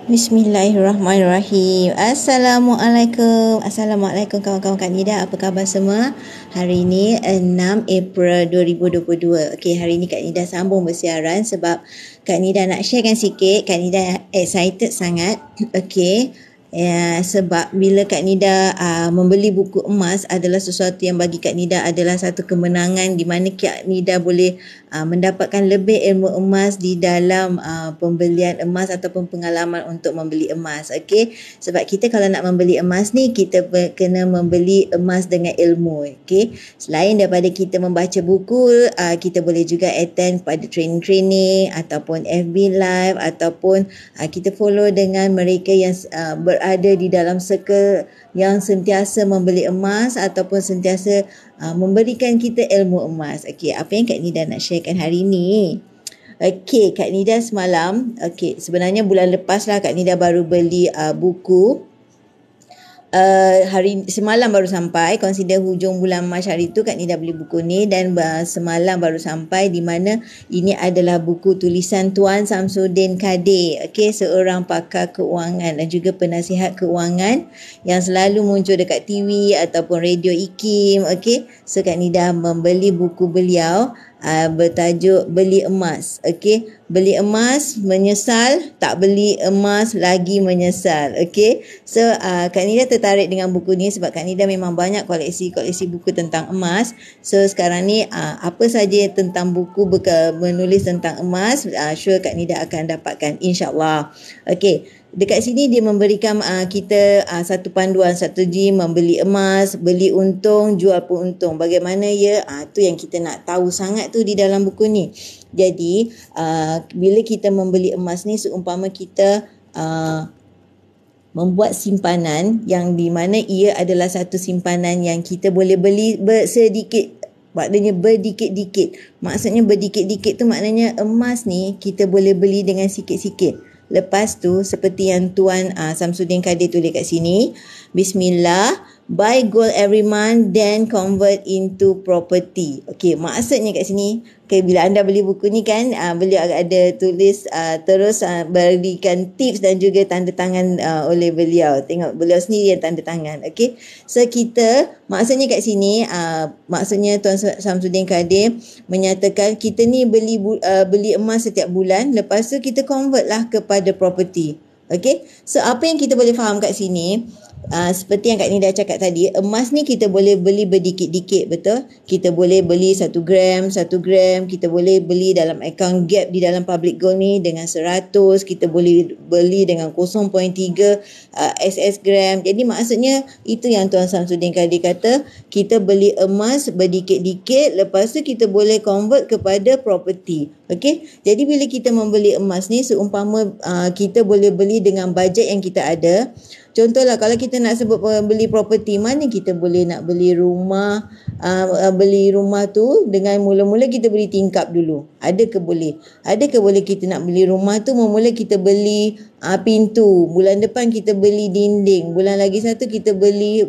Bismillahirrahmanirrahim. Assalamualaikum kawan-kawan Kak Nida. Apa khabar semua? Hari ini 6 April 2022. Okey, hari ini Kak Nida sambung bersiaran sebab Kak Nida nak sharekan sikit. Kak Nida excited sangat. Okey. Ya, sebab bila Kak Nida membeli buku emas adalah sesuatu yang bagi Kak Nida adalah satu kemenangan di mana Kak Nida boleh mendapatkan lebih ilmu emas di dalam pembelian emas ataupun pengalaman untuk membeli emas. Okey, sebab kita kalau nak membeli emas ni kita kena membeli emas dengan ilmu. Okey, selain daripada kita membaca buku, kita boleh juga attend pada training-training ataupun FB live ataupun kita follow dengan mereka yang berada di dalam circle yang sentiasa membeli emas ataupun sentiasa memberikan kita ilmu emas. Okey, apa yang Kak Nida nak sharekan hari ini? Okey, Kak Nida semalam, sebenarnya bulan lepas lah Kak Nida baru beli buku. Hari semalam baru sampai, consider hujung bulan Mac hari tu Kak Nida beli buku ni dan semalam baru sampai, di mana ini adalah buku tulisan Tuan Samsudin Kadir, seorang pakar keuangan dan juga penasihat keuangan yang selalu muncul dekat TV ataupun radio IKIM. So Kak Nida membeli buku beliau bertajuk Beli Emas. Beli emas menyesal, tak beli emas lagi menyesal. So Kak Nida tertarik dengan buku ni sebab Kak Nida memang banyak koleksi buku tentang emas. So sekarang ni apa saja tentang buku menulis tentang emas, sure Kak Nida akan dapatkan, insyaAllah. Dekat sini dia memberikan kita satu panduan strategi membeli emas, beli untung, jual pun untung. Bagaimana ya? Tu yang kita nak tahu sangat tu di dalam buku ni. Jadi bila kita membeli emas ni, seumpama kita membuat simpanan yang di mana ia adalah satu simpanan yang kita boleh beli sedikit. Maknanya berdikit-dikit. Maksudnya berdikit-dikit tu maknanya emas ni kita boleh beli dengan sikit-sikit. Lepas tu seperti yang Tuan Samsudin Kadir tulis kat sini, Bismillah, buy gold every month then convert into property. Maksudnya kat sini, bila anda beli buku ni kan, beliau ada tulis terus berikan tips dan juga tanda tangan oleh beliau. Tengok beliau sendiri yang tanda tangan. So kita, maksudnya kat sini, maksudnya Tuan Samsudin Kadir menyatakan kita ni beli emas setiap bulan, lepas tu kita convert lah kepada property. So apa yang kita boleh faham kat sini, seperti yang Kak Nida cakap tadi, emas ni kita boleh beli berdikit-dikit, betul? Kita boleh beli 1 gram, kita boleh beli dalam account gap di dalam public gold ni dengan 100, kita boleh beli dengan 0.3 SS gram. Jadi maksudnya itu yang Tuan Samsudin Kadir kata, kita beli emas berdikit-dikit, lepas tu kita boleh convert kepada property. Jadi bila kita membeli emas ni, seumpama kita boleh beli dengan bajet yang kita ada. Contohlah kalau kita nak sebut beli property, mana kita boleh nak beli rumah, beli rumah tu dengan mula-mula kita beli tingkap dulu. Ada ke boleh kita nak beli rumah tu mula kita beli pintu, bulan depan kita beli dinding, bulan lagi satu kita beli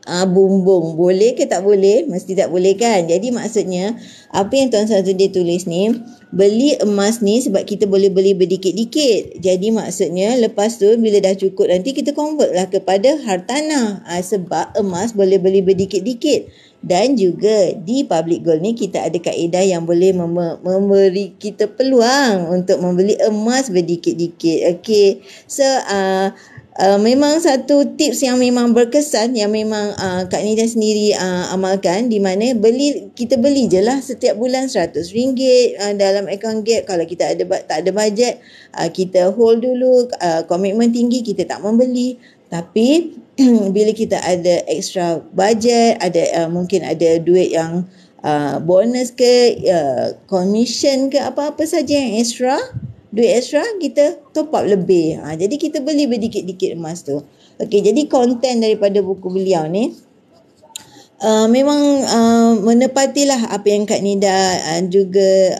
bumbung. Boleh ke tak boleh? Mesti tak boleh kan? Jadi maksudnya apa yang Tuan Samsudin tulis ni, beli emas ni sebab kita boleh beli berdikit-dikit. Jadi maksudnya lepas tu bila dah cukup nanti kita convert lah kepada hartanah. Sebab emas boleh beli berdikit-dikit. Dan juga di public gold ni kita ada kaedah yang boleh memberi kita peluang untuk membeli emas berdikit-dikit. So memang satu tips yang memang berkesan, yang memang Kak Nida sendiri amalkan, di mana kita beli je lah setiap bulan RM100 dalam account gap. Kalau kita tak ada bajet, kita hold dulu, komitmen tinggi kita tak membeli. Tapi bila kita ada extra budget, mungkin ada duit yang bonus ke, commission ke, apa-apa saja yang extra, duit extra kita top up lebih. Jadi kita beli berdikit-dikit emas tu. Jadi konten daripada buku beliau ni memang menepatilah apa yang Kak Nida juga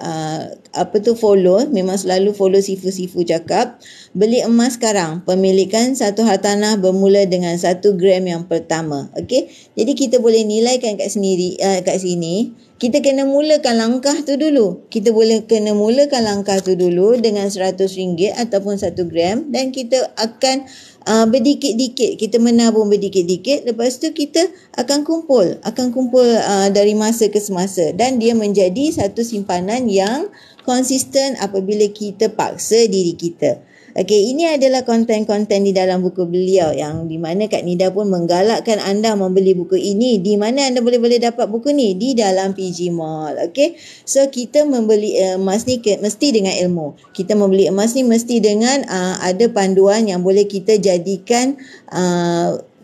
follow. Memang selalu follow sifu-sifu cakap. Beli emas sekarang, pemilikan satu hartanah bermula dengan 1 gram yang pertama. Jadi kita boleh nilaikan kat sini kita kena mulakan langkah tu dulu. Kita boleh kena mulakan langkah tu dulu dengan RM100 ataupun 1 gram dan kita akan berdikit-dikit. Kita menabung berdikit-dikit. Lepas tu kita akan kumpul dari masa ke semasa dan dia menjadi satu simpanan yang konsisten apabila kita paksa diri kita. Okey, ini adalah konten-konten di dalam buku beliau yang di mana Kak Nida pun menggalakkan anda membeli buku ini. Di mana anda boleh dapat buku ni? Di dalam PG Mall. Okey. So kita membeli emas ni mesti dengan ilmu. Kita membeli emas ni mesti dengan ada panduan yang boleh kita jadikan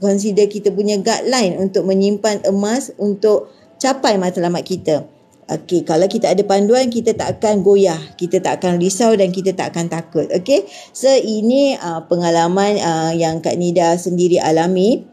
consider kita punya guideline untuk menyimpan emas untuk capai matlamat kita. Okey, kalau kita ada panduan, kita tak akan goyah, kita tak akan risau dan kita tak akan takut. Okey, so ini pengalaman yang Kak Nida sendiri alami,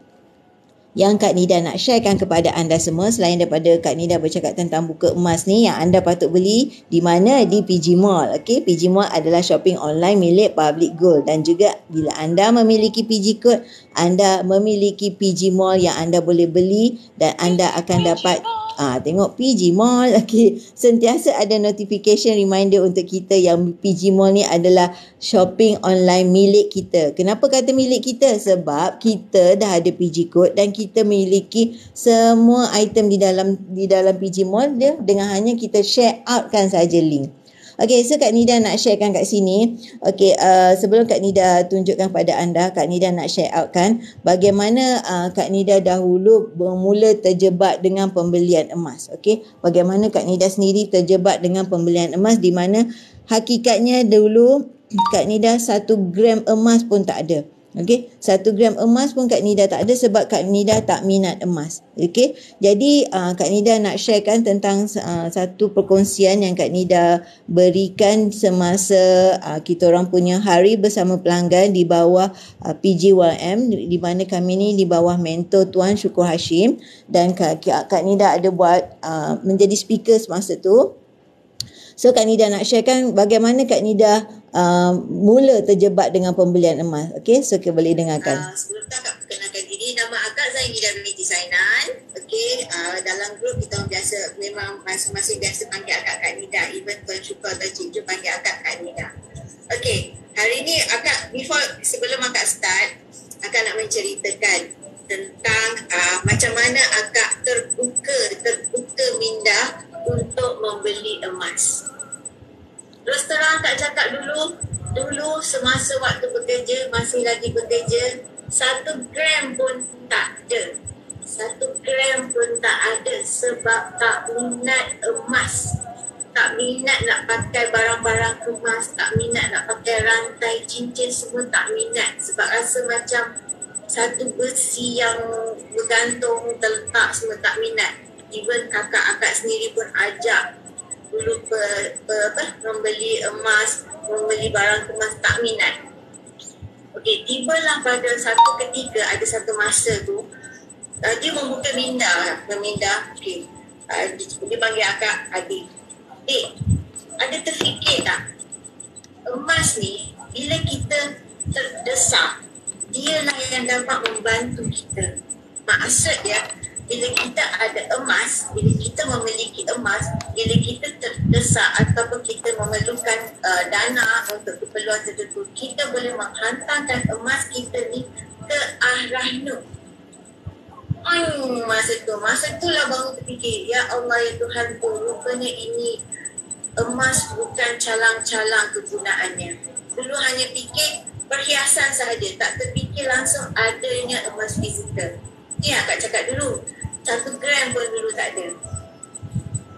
yang Kak Nida nak sharekan kepada anda semua. Selain daripada Kak Nida bercakap tentang buku emas ni yang anda patut beli di mana? Di PG Mall. Okey, PG Mall adalah shopping online milik Public Gold dan juga bila anda memiliki PG Code, anda memiliki PG Mall yang anda boleh beli dan anda akan dapat tengok PG Mall. Okey, sentiasa ada notification reminder untuk kita yang PG Mall ni adalah shopping online milik kita. Kenapa kata milik kita? Sebab kita dah ada PG Code dan kita memiliki semua item di dalam PG Mall dia dengan hanya kita share outkan saja link. Okey, so Kak Nida nak sharekan kat sini. Okey, sebelum Kak Nida tunjukkan pada anda, Kak Nida nak share out kan bagaimana Kak Nida dahulu bermula terjebak dengan pembelian emas. Okey, bagaimana Kak Nida sendiri terjebak dengan pembelian emas di mana hakikatnya dulu Kak Nida 1 gram emas pun tak ada. Okey, 1 gram emas pun Kak Nida tak ada sebab Kak Nida tak minat emas. Okey, jadi Kak Nida nak sharekan tentang satu perkongsian yang Kak Nida berikan semasa kita orang punya hari bersama pelanggan di bawah PGYM, di mana kami ni di bawah mentor Tuan Syukur Hashim dan Kak Nida ada buat menjadi speaker semasa tu. So Kak Nida nak sharekan bagaimana Kak Nida mula terjebak dengan pembelian emas. Okey, so kita boleh dengarkan. Sebelum tu akak perkenalkan diri, nama akak Zainida binti Zainan. Okey, dalam grup kita biasa memang masing-masing biasa panggil akak Kak Nida. Even Tuan Syukur atau Cik Ju panggil akak Kak Nida. Okey, hari ni akak sebelum akak start, akak nak menceritakan tentang macam mana akak terbuka minda untuk membeli emas. Terus terang Kak cakap dulu semasa waktu bekerja, masih lagi bekerja, 1 gram pun tak ada. 1 gram pun tak ada sebab tak minat emas. Tak minat nak pakai barang-barang emas, tak minat nak pakai rantai, cincin semua tak minat. Sebab rasa macam satu besi yang bergantung, terletak semua tak minat. Even kakak-kakak sendiri pun ajak dulu membeli emas, membeli barang emas, tak minat. Okey, tibalah pada satu ketika, ada satu masa tu, dia membuka minda. Okey, dia panggil akak adik. Dek, ada terfikir tak? Emas ni, bila kita terdesak, dialah yang dapat membantu kita. Maksud dia, bila kita ada emas, bila kita memiliki emas, bila kita terdesak ataupun kita memerlukan dana untuk keperluan tertentu, kita boleh menghantarkan emas kita ni ke arah Nur. Masa tu lah baru terfikir, ya Allah ya Tuhan tu, rupanya ini emas bukan calang-calang kegunaannya. Dulu hanya fikir perhiasan sahaja, tak terfikir langsung adanya emas fizikal. Ni akak cakap dulu, 1 gram pun dulu tak ada.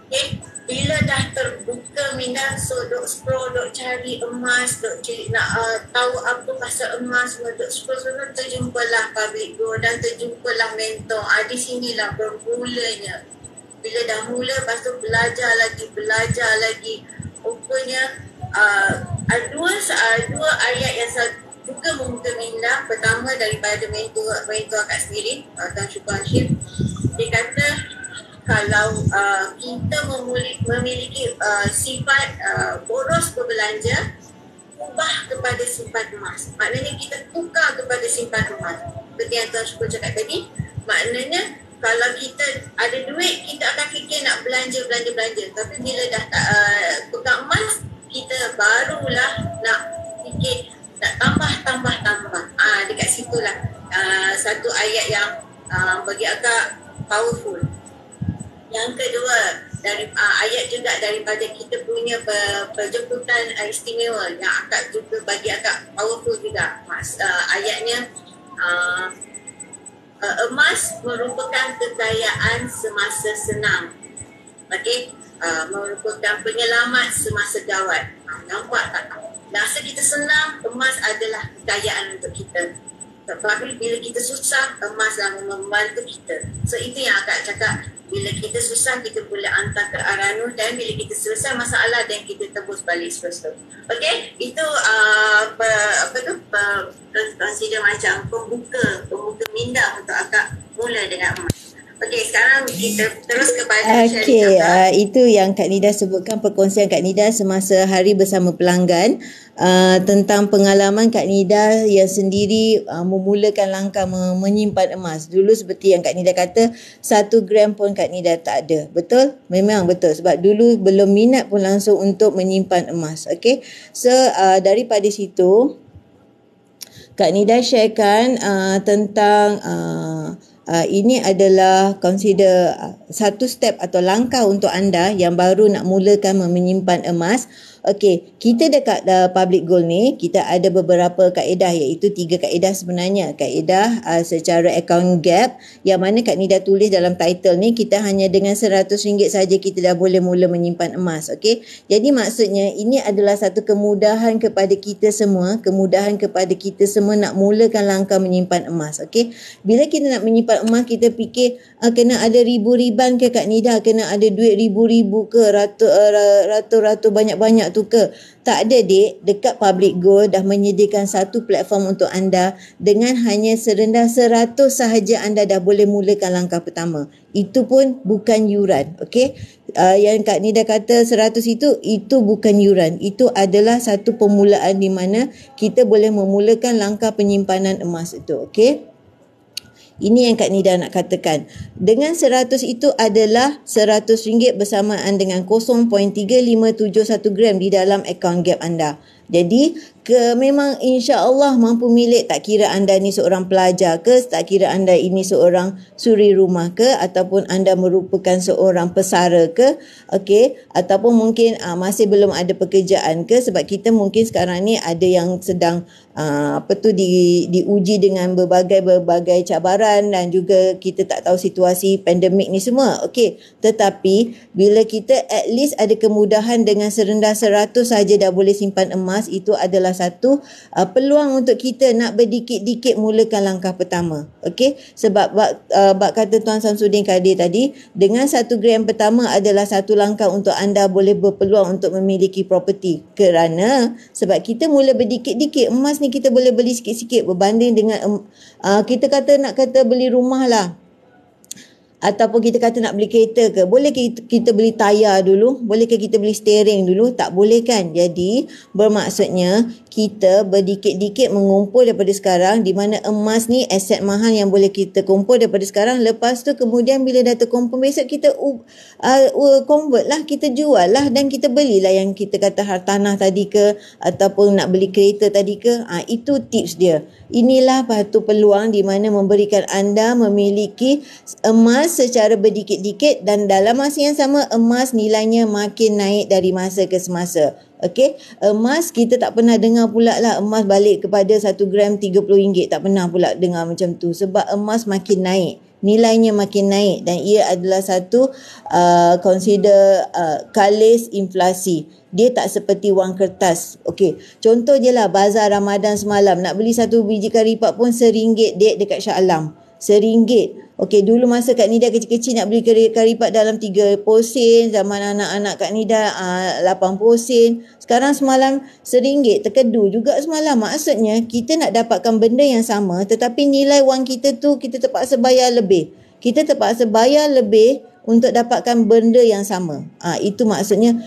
Okay? Bila dah terbuka minda, so duk scroll, duk cari emas, duk cari nak tahu apa pasal emas, duk scroll, terjumpalah Public Gold dan terjumpalah mentor. Di sinilah bermulanya. Bila dah mula, lepas tu belajar lagi. Rupanya dua ayat yang juga membuka minda. Pertama daripada mentor akak sendiri, Tuan Syukur Hashim. Dia kata kalau kita memiliki sifat boros berbelanja, ubah kepada simpan emas. Maknanya kita tukar kepada simpan emas. Seperti yang Tuan Syukur cakap tadi, maknanya kalau kita ada duit, kita akan fikir nak belanja. Tapi bila dah pegang emas, kita barulah nak fikir nak tambah. Dekat situlah satu ayat yang bagi akak powerful. Yang kedua, dari ayat juga daripada kita punya penjemputan istimewa yang akak juga bagi akak powerful juga. Ayatnya emas merupakan kekayaan semasa senang. Okey, merupakan penyelamat semasa gawat. Nampak tak? Masa kita senang, emas adalah kekayaan untuk kita. Tapi bila kita susah, emas lah membantu kita. So itu yang akak cakap, bila kita susah kita boleh hantar ke arah Nuh, dan bila kita selesai masalah dan kita tebus balik seterusnya. Okey, itu consider macam pembuka minda untuk akak mula dengan emas. Okey, sekarang kita terus kepada itu yang Kak Nida sebutkan, perkongsian Kak Nida semasa hari bersama pelanggan tentang pengalaman Kak Nida yang sendiri memulakan langkah menyimpan emas. Dulu seperti yang Kak Nida kata, 1 gram pun Kak Nida tak ada. Betul? Memang betul. Sebab dulu belum minat pun langsung untuk menyimpan emas. Okey. So daripada situ Kak Nida sharekan tentang ini adalah consider satu step atau langkah untuk anda yang baru nak mulakan menyimpan emas. Okey, kita dekat public gold ni, kita ada beberapa kaedah, iaitu 3 kaedah sebenarnya. Kaedah secara account gap, yang mana Kak Nida tulis dalam title ni, kita hanya dengan RM100 saja kita dah boleh mula menyimpan emas. Okey, jadi maksudnya ini adalah satu kemudahan kepada kita semua, nak mulakan langkah menyimpan emas. Okey, bila kita nak menyimpan emas, kita fikir kena ada ribu-riban ke Kak Nida, kena ada duit ribu-ribu ke, ratus-ratus banyak-banyak tu ke? Tak ada dek, dekat Public Gold dah menyediakan satu platform untuk anda. Dengan hanya serendah 100 sahaja anda dah boleh mulakan langkah pertama. Itu pun bukan yuran. Okey, yang Kak Nida kata 100 itu bukan yuran. Itu adalah satu permulaan di mana kita boleh memulakan langkah penyimpanan emas itu. Okey, ini yang Kak Nida nak katakan. Dengan 100 itu adalah RM100 bersamaan dengan 0.3571 gram di dalam akaun gap anda. Jadi, memang insya-Allah mampu milik, tak kira anda ni seorang pelajar ke, tak kira anda ini seorang suri rumah ke, ataupun anda merupakan seorang pesara ke, okey, ataupun mungkin masih belum ada pekerjaan ke, sebab kita mungkin sekarang ni ada yang sedang diuji dengan berbagai cabaran, dan juga kita tak tahu situasi pandemik ni semua. Okey, tetapi bila kita at least ada kemudahan dengan serendah 100 saja dah boleh simpan emas, itu adalah satu peluang untuk kita nak berdikit-dikit mulakan langkah pertama. Okey, sebab bak kata Tuan Samsudin Kadir tadi, dengan 1 gram pertama adalah satu langkah untuk anda boleh berpeluang untuk memiliki properti. Kerana sebab kita mula berdikit-dikit, emas ni kita boleh beli sikit-sikit berbanding dengan kita nak kata beli rumah lah, ataupun kita kata nak beli kereta ke, boleh kita beli tayar dulu? Boleh ke kita beli steering dulu? Tak boleh kan? Jadi bermaksudnya kita berdikit-dikit mengumpul daripada sekarang, di mana emas ni aset mahal yang boleh kita kumpul daripada sekarang. Lepas tu kemudian bila dah terkumpul, besok kita convert lah, kita jual lah, dan kita belilah yang kita kata hartanah tadi ke, ataupun nak beli kereta tadi ke. Itu tips dia. Inilah satu peluang di mana memberikan anda memiliki emas secara berdikit-dikit, dan dalam masa yang sama emas nilainya makin naik dari masa ke semasa. Okey, emas kita tak pernah dengar pula lah emas balik kepada 1 gram RM30. Tak pernah pula dengar macam tu, sebab emas makin naik, nilainya makin naik, dan ia adalah satu consider kalis inflasi. Dia tak seperti wang kertas. Okey, contoh je lah bazar Ramadan semalam, nak beli 1 biji karipat pun RM1 dek dekat Shah Alam. RM1. Okey, dulu masa Kak Nida kecil-kecil nak beli karipat dalam 30 sen, zaman anak-anak Kak Nida 80 sen. Sekarang semalam RM1, terkedu juga semalam. Maksudnya kita nak dapatkan benda yang sama, tetapi nilai wang kita tu kita terpaksa bayar lebih. Kita terpaksa bayar lebih untuk dapatkan benda yang sama. Itu maksudnya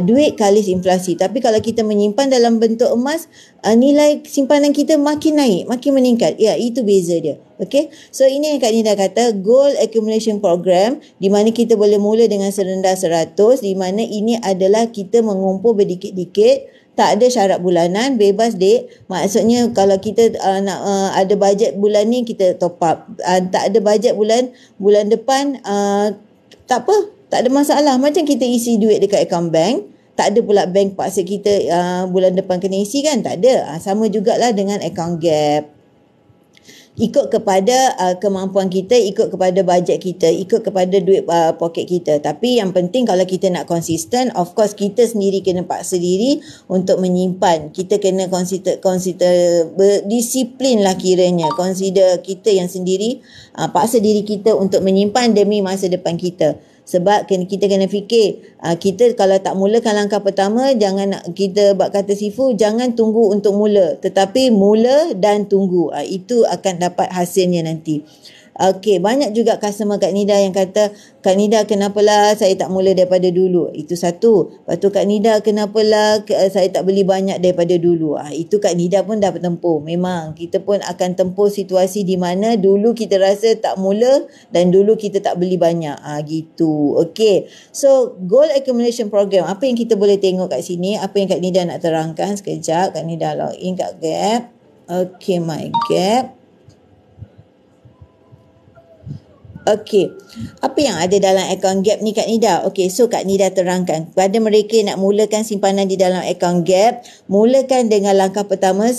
duit kali inflasi. Tapi kalau kita menyimpan dalam bentuk emas, nilai simpanan kita makin naik, makin meningkat. Ya, itu beza dia. Okay, so ini yang Kak Nida kata gold accumulation program, di mana kita boleh mula dengan serendah 100, di mana ini adalah kita mengumpul berdikit-dikit, tak ada syarat bulanan, bebas dek. Maksudnya kalau kita nak ada bajet bulan ni, kita top up. Tak ada bajet bulan depan, tak apa, tak ada masalah. Macam kita isi duit dekat akaun bank, tak ada pula bank paksa kita bulan depan kena isi kan, tak ada. Sama jugalah dengan akaun Gap. Ikut kepada kemampuan kita, ikut kepada bajet kita, ikut kepada duit poket kita. Tapi yang penting kalau kita nak konsisten, of course kita sendiri kena paksa diri untuk menyimpan. Kita kena consider berdisiplin lah kiranya. Consider kita yang sendiri, paksa diri kita untuk menyimpan demi masa depan kita. Sebab kita kena fikir, kita kalau tak mulakan langkah pertama, jangan kita kata Sifu, jangan tunggu untuk mula. Tetapi mula dan tunggu. Itu akan dapat hasilnya nanti. Okey, banyak juga customer Kak Nida yang kata, Kak Nida kenapalah saya tak mula daripada dulu. Itu satu. Lepas tu Kak Nida kenapalah saya tak beli banyak daripada dulu. Itu Kak Nida pun dah bertempuh. Memang kita pun akan tempuh situasi di mana dulu kita rasa tak mula dan dulu kita tak beli banyak. Gitu. Okey. So, goal accumulation program. Apa yang kita boleh tengok kat sini? Apa yang Kak Nida nak terangkan sekejap. Kak Nida login kat Gap. Okey, my Gap. Okey, apa yang ada dalam akaun Gap ni Kak Nida? Okey, so Kak Nida terangkan kepada mereka yang nak mulakan simpanan di dalam akaun Gap, mulakan dengan langkah pertama,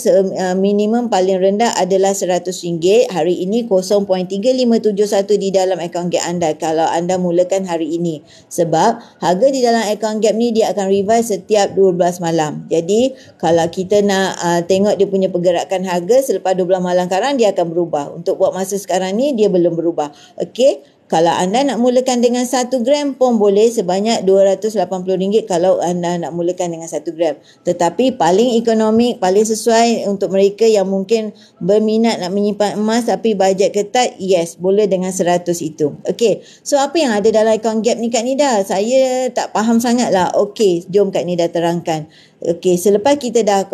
minimum paling rendah adalah RM100. Hari ini 0.3571 di dalam akaun Gap anda kalau anda mulakan hari ini. Sebab harga di dalam akaun Gap ni dia akan revise setiap 12 malam. Jadi kalau kita nak tengok dia punya pergerakan harga selepas 12 malam sekarang, dia akan berubah. Untuk buat masa sekarang ni dia belum berubah. Okey, kalau anda nak mulakan dengan 1 gram pun boleh sebanyak RM280 kalau anda nak mulakan dengan 1 gram. Tetapi paling ekonomik, paling sesuai untuk mereka yang mungkin berminat nak menyimpan emas tapi bajet ketat, yes, boleh dengan 100 itu. Okey, so apa yang ada dalam akaun Gap ni Kak Nida? Saya tak faham sangat lah. Okey, jom Kak Nida terangkan. Okey, selepas kita dah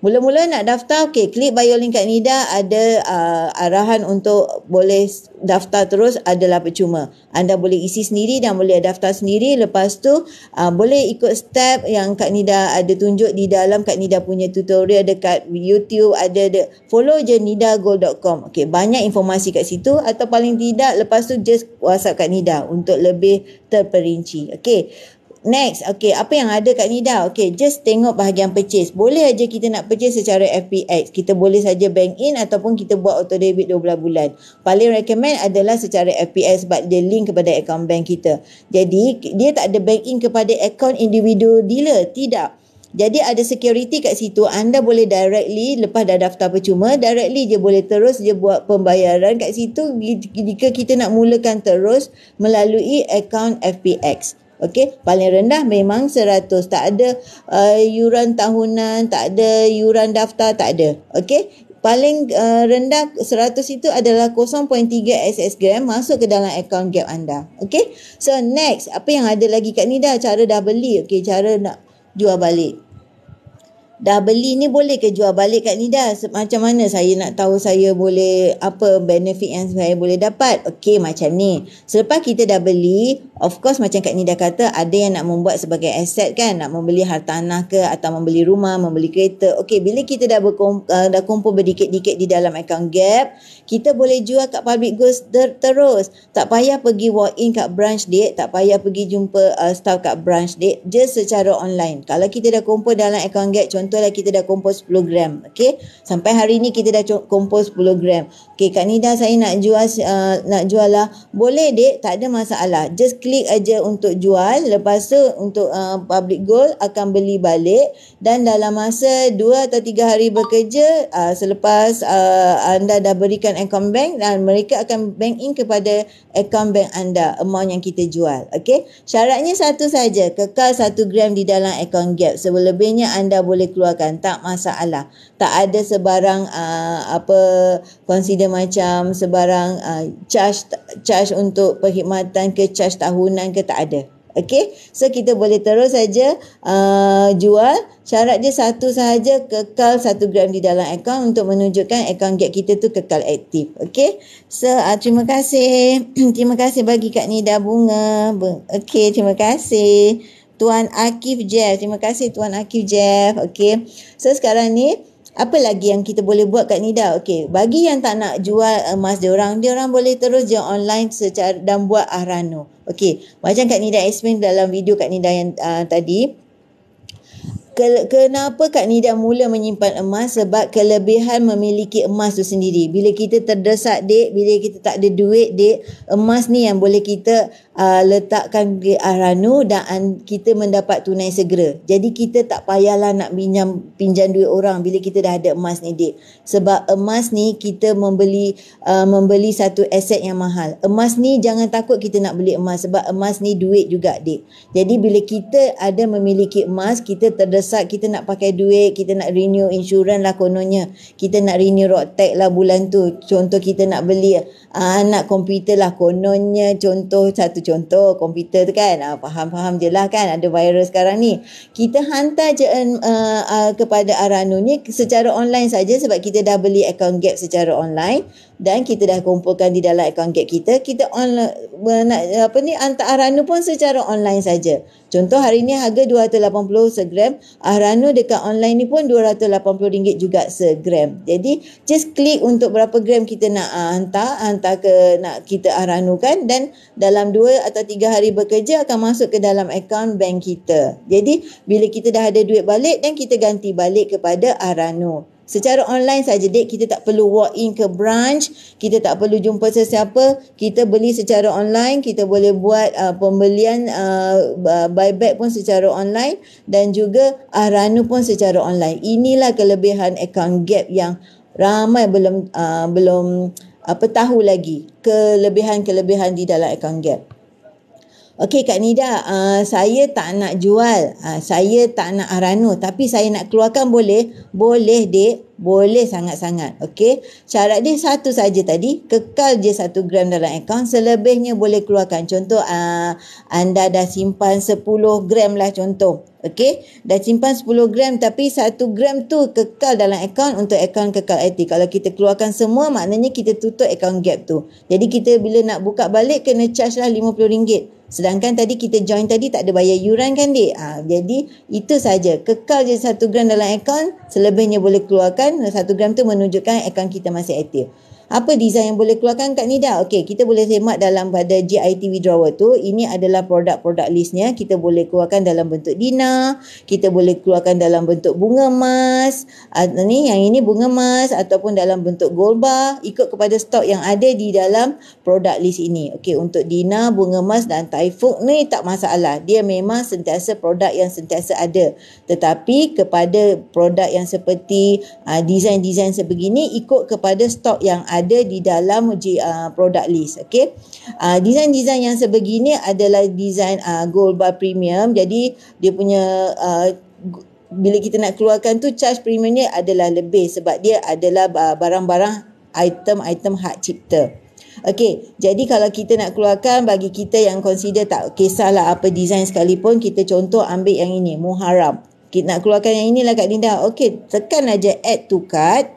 mula-mula nak daftar, klik bio link Kak Nida, ada arahan untuk boleh daftar terus adalah percuma. Anda boleh isi sendiri dan boleh daftar sendiri. Lepas tu boleh ikut step yang Kak Nida ada tunjuk di dalam Kak Nida punya tutorial dekat YouTube, ada follow je nidagold.com. Okey, banyak informasi kat situ, atau paling tidak lepas tu just WhatsApp Kak Nida untuk lebih terperinci. Okey. Next, apa yang ada Kak Nida? Just tengok bahagian purchase. Boleh aja kita nak purchase secara FPX. Kita boleh saja bank in ataupun kita buat auto debit 12 bulan. Paling recommend adalah secara FPX sebab dia link kepada akaun bank kita. Jadi, dia tak ada bank in kepada akaun individu dealer. Tidak. Jadi ada security kat situ, anda boleh directly lepas dah daftar percuma, directly je boleh terus je buat pembayaran kat situ jika kita nak mulakan terus melalui akaun FPX. Okey, paling rendah memang 100, tak ada yuran tahunan, tak ada yuran daftar, tak ada. Okey, paling rendah 100 itu adalah 0.3 SSG masuk ke dalam akaun Gap anda. Okey, so next, apa yang ada lagi Kak Nida? Cara dah beli, cara nak jual balik. Dah beli ni boleh ke jual balik Kak Nida? Macam mana saya nak tahu saya boleh, apa benefit yang saya boleh dapat? Okey, macam ni. Selepas kita dah beli, of course macam Kak Nida kata, ada yang nak membuat sebagai aset kan, nak membeli hartanah ke atau membeli rumah, membeli kereta. Okey, bila kita dah kumpul berdikit-dikit di dalam akaun Gap, kita boleh jual kat public goods terus. Tak payah pergi walk in kat branch date, tak payah pergi jumpa staff kat branch date, just secara online. Kalau kita dah kumpul dalam akaun Gap, contohlah kita dah kumpul 10 gram. Okey, sampai hari ni kita dah kumpul 10 gram. Okey, Kak Nida saya nak jual lah. Boleh dek, tak ada masalah. Just klik aja untuk jual. Lepas tu untuk public gold akan beli balik, dan dalam masa 2 atau 3 hari bekerja selepas anda dah berikan akaun bank, dan mereka akan bank in kepada akaun bank anda amount yang kita jual. Okey, syaratnya satu saja, kekal 1 gram di dalam akaun Gap. Selebihnya anda boleh keluarkan, tak masalah. Tak ada sebarang consider macam sebarang charge untuk perkhidmatan ke, charge tahunan ke, tak ada. Okey, so kita boleh terus saja jual. Syarat dia satu sahaja, kekal 1 gram di dalam akaun untuk menunjukkan akaun Gap kita tu kekal aktif. Okey, so terima kasih. Terima kasih bagi Kak Nida bunga. Okey, terima kasih. Tuan Akif Jeff. Terima kasih Tuan Akif Jeff. Okey, so sekarang ni apa lagi yang kita boleh buat Kak Nida? Okey, bagi yang tak nak jual emas diorang boleh terus je online secara dan buat Ahrano. Okey, macam Kak Nida explain dalam video Kak Nida yang tadi. Kenapa Kak Nida mula menyimpan emas? Sebab kelebihan memiliki emas tu sendiri. Bila kita terdesak dek, bila kita tak ada duit dek, emas ni yang boleh kita letakkan di Ahrano dan kita mendapat tunai segera. Jadi kita tak payahlah nak pinjam duit orang bila kita dah ada emas ni dek. Sebab emas ni kita membeli satu aset yang mahal. Emas ni jangan takut kita nak beli emas sebab emas ni duit juga dek. Jadi bila kita ada memiliki emas, kita terdesak, kita nak pakai duit, kita nak renew insurans lah kononnya, kita nak renew road tax lah bulan tu, contoh kita nak beli nak komputer lah kononnya, satu contoh komputer tu kan, faham-faham je lah kan, ada virus sekarang ni, kita hantar je kepada Ahrano ni secara online saja sebab kita dah beli akaun Gap secara online dan kita dah kumpulkan di dalam akaun Gap kita online, hantar Ahrano pun secara online saja. Contoh hari ni harga 280 segram, Ahrano dekat online ni pun RM280 juga segram. Jadi just klik untuk berapa gram kita nak hantar nak kita Ahrano kan, dan dalam 2 atau 3 hari bekerja akan masuk ke dalam akaun bank kita. Jadi bila kita dah ada duit balik dan kita ganti balik kepada Ahrano. Secara online saja dek, kita tak perlu walk in ke branch, kita tak perlu jumpa sesiapa, kita beli secara online, kita boleh buat pembelian buyback pun secara online dan juga Ahrano pun secara online. Inilah kelebihan akaun Gap yang ramai belum tahu lagi kelebihan-kelebihan di dalam akaun Gap. Okey Kak Nida, saya tak nak jual, saya tak nak Ahrano tapi saya nak keluarkan boleh? Boleh dek, boleh sangat-sangat. Okey, syarat dia satu saja tadi, kekal je 1 gram dalam akaun, selebihnya boleh keluarkan. Contoh anda dah simpan 10 gram lah contoh. Okey, dah simpan 10 gram tapi 1 gram tu kekal dalam akaun untuk akaun kekal aktif. Kalau kita keluarkan semua maknanya kita tutup akaun Gap tu. Jadi kita bila nak buka balik kena charge lah RM50. Sedangkan tadi kita join tadi tak ada bayar yuran kan dek. Jadi itu saja, kekal je 1 gram dalam akaun, selebihnya boleh keluarkan. 1 gram tu menunjukkan akaun kita masih aktif. Apa design yang boleh keluarkan Kak Nida? Okey, kita boleh semak dalam pada GIT withdrawal tu. Ini adalah produk-produk listnya. Kita boleh keluarkan dalam bentuk dinar, kita boleh keluarkan dalam bentuk bunga emas. Yang ini bunga emas ataupun dalam bentuk gold bar, ikut kepada stok yang ada di dalam produk list ini. Okey, untuk dinar, bunga emas dan taifuk ni tak masalah. Dia memang sentiasa produk yang sentiasa ada. Tetapi kepada produk yang seperti design-design sebegini ikut kepada stok yang ada di dalam product list. Okey, design-design yang sebegini adalah design gold bar premium. Jadi dia punya bila kita nak keluarkan tu charge premiumnya adalah lebih sebab dia adalah barang-barang item-item hak cipta. Okey, jadi kalau kita nak keluarkan, bagi kita yang consider tak kisahlah apa design sekalipun, kita contoh ambil yang ini, Muharram. Kita nak keluarkan yang inilah Kak Dinda. Okey, tekan aja add to cart.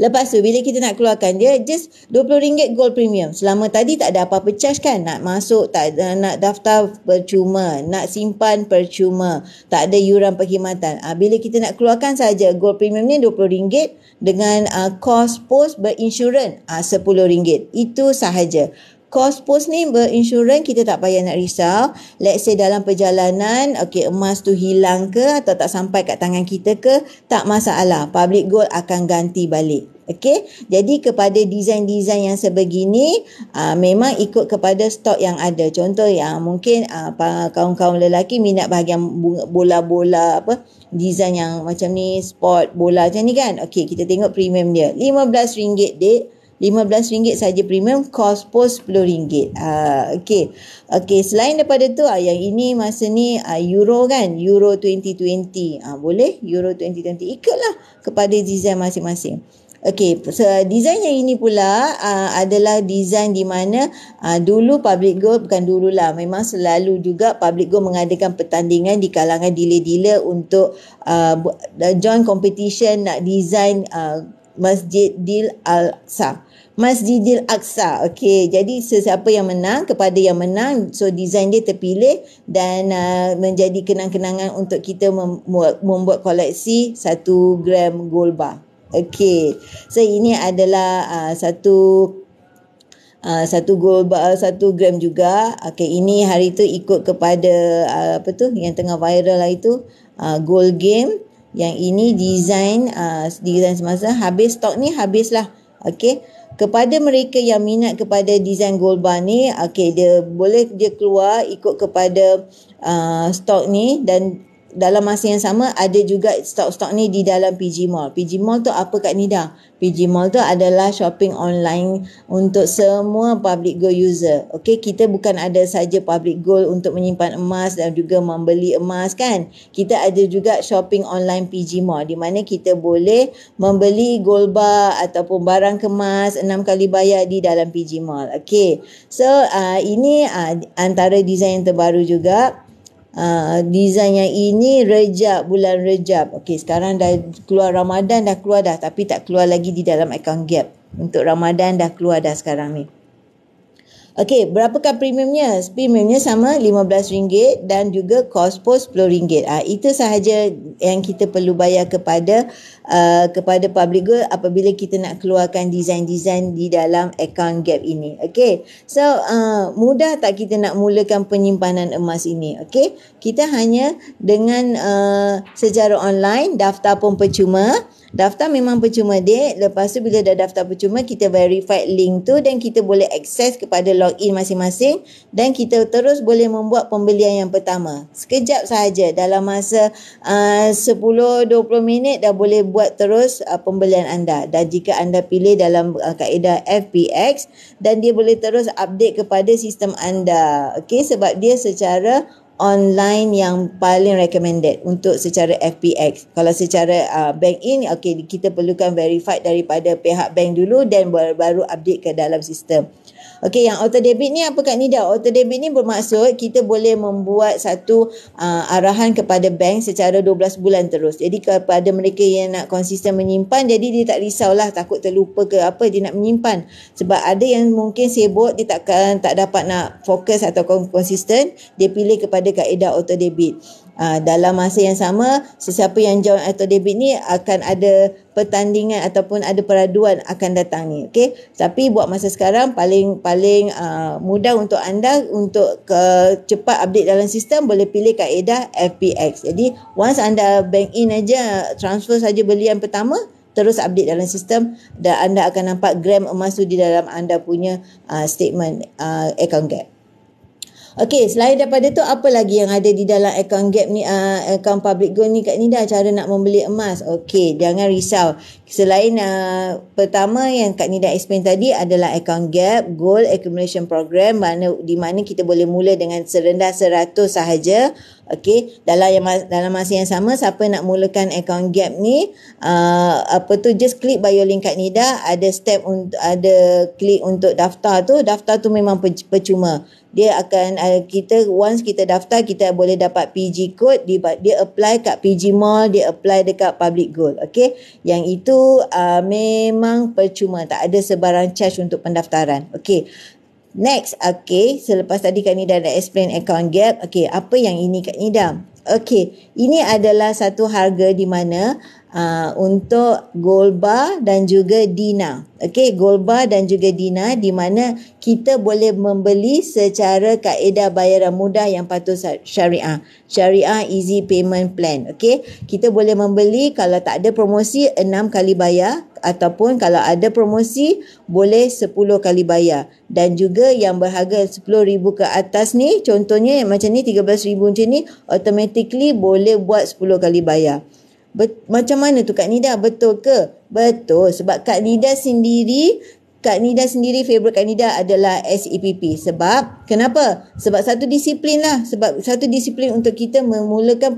Lepas tu bila kita nak keluarkan dia just RM20 gold premium. Selama tadi tak ada apa-apa charge kan. Nak masuk, tak ada, nak daftar percuma, nak simpan percuma, tak ada yuran perkhidmatan. Bila kita nak keluarkan saja gold premium ni RM20 dengan cost post berinsurans RM10. Itu sahaja. Kos pos ni berinsurans kita tak payah nak risau. Let's say dalam perjalanan, okey, emas tu hilang ke atau tak sampai kat tangan kita ke, tak masalah. Public Gold akan ganti balik. Okey, jadi kepada design-design yang sebegini, memang ikut kepada stok yang ada. Contoh yang mungkin kaum-kaum lelaki minat bahagian bola-bola design yang macam ni, sport bola macam ni kan. Okey, kita tengok premium dia. RM15 dek. RM15 saja premium, cost post RM10. Okey, selain daripada tu yang ini masa ni Euro kan, Euro 2020. Boleh Euro 2020, ikutlah kepada design masing-masing. Okey, design yang ini pula adalah design di mana dulu Public Gold, bukan dululah, memang selalu juga Public Gold mengadakan pertandingan di kalangan dealer-dealer untuk join competition nak design Masjidil Aqsa. Masjidil Aqsa. Okey, jadi sesiapa yang menang, kepada yang menang, so design dia terpilih dan menjadi kenang-kenangan untuk kita membuat koleksi 1 gram gold bar. Okey. So ini adalah satu gold bar 1 gram juga. Okey, ini hari tu ikut kepada apa tu yang tengah viral lah itu, gold game. Yang ini design semasa habis, stok ni habislah. Okey. Kepada mereka yang minat kepada design gold bar ni, okey, dia keluar ikut kepada stok ni, dan dalam masa yang sama ada juga stok-stok ni di dalam PG Mall. PG Mall tu apa Kak Nida? PG Mall tu adalah shopping online untuk semua public gold user. Okey, kita bukan ada saja public gold untuk menyimpan emas dan juga membeli emas kan. Kita ada juga shopping online PG Mall di mana kita boleh membeli gold bar ataupun barang kemas 6 kali bayar di dalam PG Mall. Okey. So ini antara design yang terbaru juga. Design yang ini bulan Rejab. Okey, sekarang dah keluar Ramadan, dah keluar dah, tapi tak keluar lagi di dalam account gap. Untuk Ramadan dah keluar dah sekarang ni. Okey, berapakah premiumnya? Premiumnya sama RM15 dan juga cost post RM10. Itu sahaja yang kita perlu bayar kepada Public Gold apabila kita nak keluarkan design-design di dalam account gap ini. Okey. So, mudah tak kita nak mulakan penyimpanan emas ini? Okey. Kita hanya dengan secara online, daftar pun percuma. Daftar memang percuma dek. Lepas tu bila dah daftar percuma, kita verified link tu dan kita boleh akses kepada login masing-masing dan kita terus boleh membuat pembelian yang pertama. Sekejap sahaja, dalam masa 10-20 minit dah boleh buat terus pembelian anda. Dan jika anda pilih dalam kaedah FPX, dan dia boleh terus update kepada sistem anda. Okey, sebab dia secara online yang paling recommended untuk secara FPX. Kalau secara bank in, okey, kita perlukan verified daripada pihak bank dulu dan baru update ke dalam sistem. Okey, yang auto debit ni apa Kak Nida? Auto debit ni bermaksud kita boleh membuat satu arahan kepada bank secara 12 bulan terus. Jadi kepada mereka yang nak konsisten menyimpan, jadi dia tak risaulah takut terlupa ke apa dia nak menyimpan. Sebab ada yang mungkin sibuk, dia tak dapat nak fokus atau konsisten, dia pilih kepada kaedah auto debit. Dalam masa yang sama, sesiapa yang join auto debit ni akan ada pertandingan ataupun ada peraduan akan datang ni. Okey, tapi buat masa sekarang paling mudah untuk anda untuk cepat update dalam sistem, boleh pilih kaedah FPX. Jadi once anda bank in aja, transfer saja belian pertama, terus update dalam sistem dan anda akan nampak gram emas tu di dalam anda punya statement account gap. Okey, selain daripada tu apa lagi yang ada di dalam account gap ni, account public gold ni Kak Nida, cara nak membeli emas? Okey, jangan risau. Selain pertama yang Kak Nida explain tadi adalah account gap gold accumulation program, di mana kita boleh mula dengan serendah 100 sahaja. Okey, dalam masa yang sama, siapa nak mulakan account gap ni, just klik bio link Kak Nida, ada step ada klik untuk daftar tu memang percuma. Dia akan once kita daftar, kita boleh dapat PG code, dia apply kat PG Mall, dia apply dekat Public Gold. Okey, yang itu memang percuma, tak ada sebarang charge untuk pendaftaran. Okey, next. Okey, selepas tadi Kak Nida dah explain account gap. Okey, apa yang ini Kak Nida? Okey, ini adalah satu harga di mana untuk gold bar dan juga Dina. Okey, gold bar dan juga Dina, di mana kita boleh membeli secara kaedah bayaran mudah yang patuh syariah. Syariah Easy Payment Plan. Okey, kita boleh membeli kalau tak ada promosi 6 kali bayar, ataupun kalau ada promosi boleh 10 kali bayar. Dan juga yang berharga 10,000 ke atas ni, contohnya macam ni 13,000 macam ni, automatically boleh buat 10 kali bayar. Macam mana tu Kak Nida? Betul ke? Betul. Sebab Kak Nida sendiri favorite Kak Nida adalah SEPP. Sebab kenapa? Sebab satu disiplin lah. Sebab satu disiplin untuk kita memulakan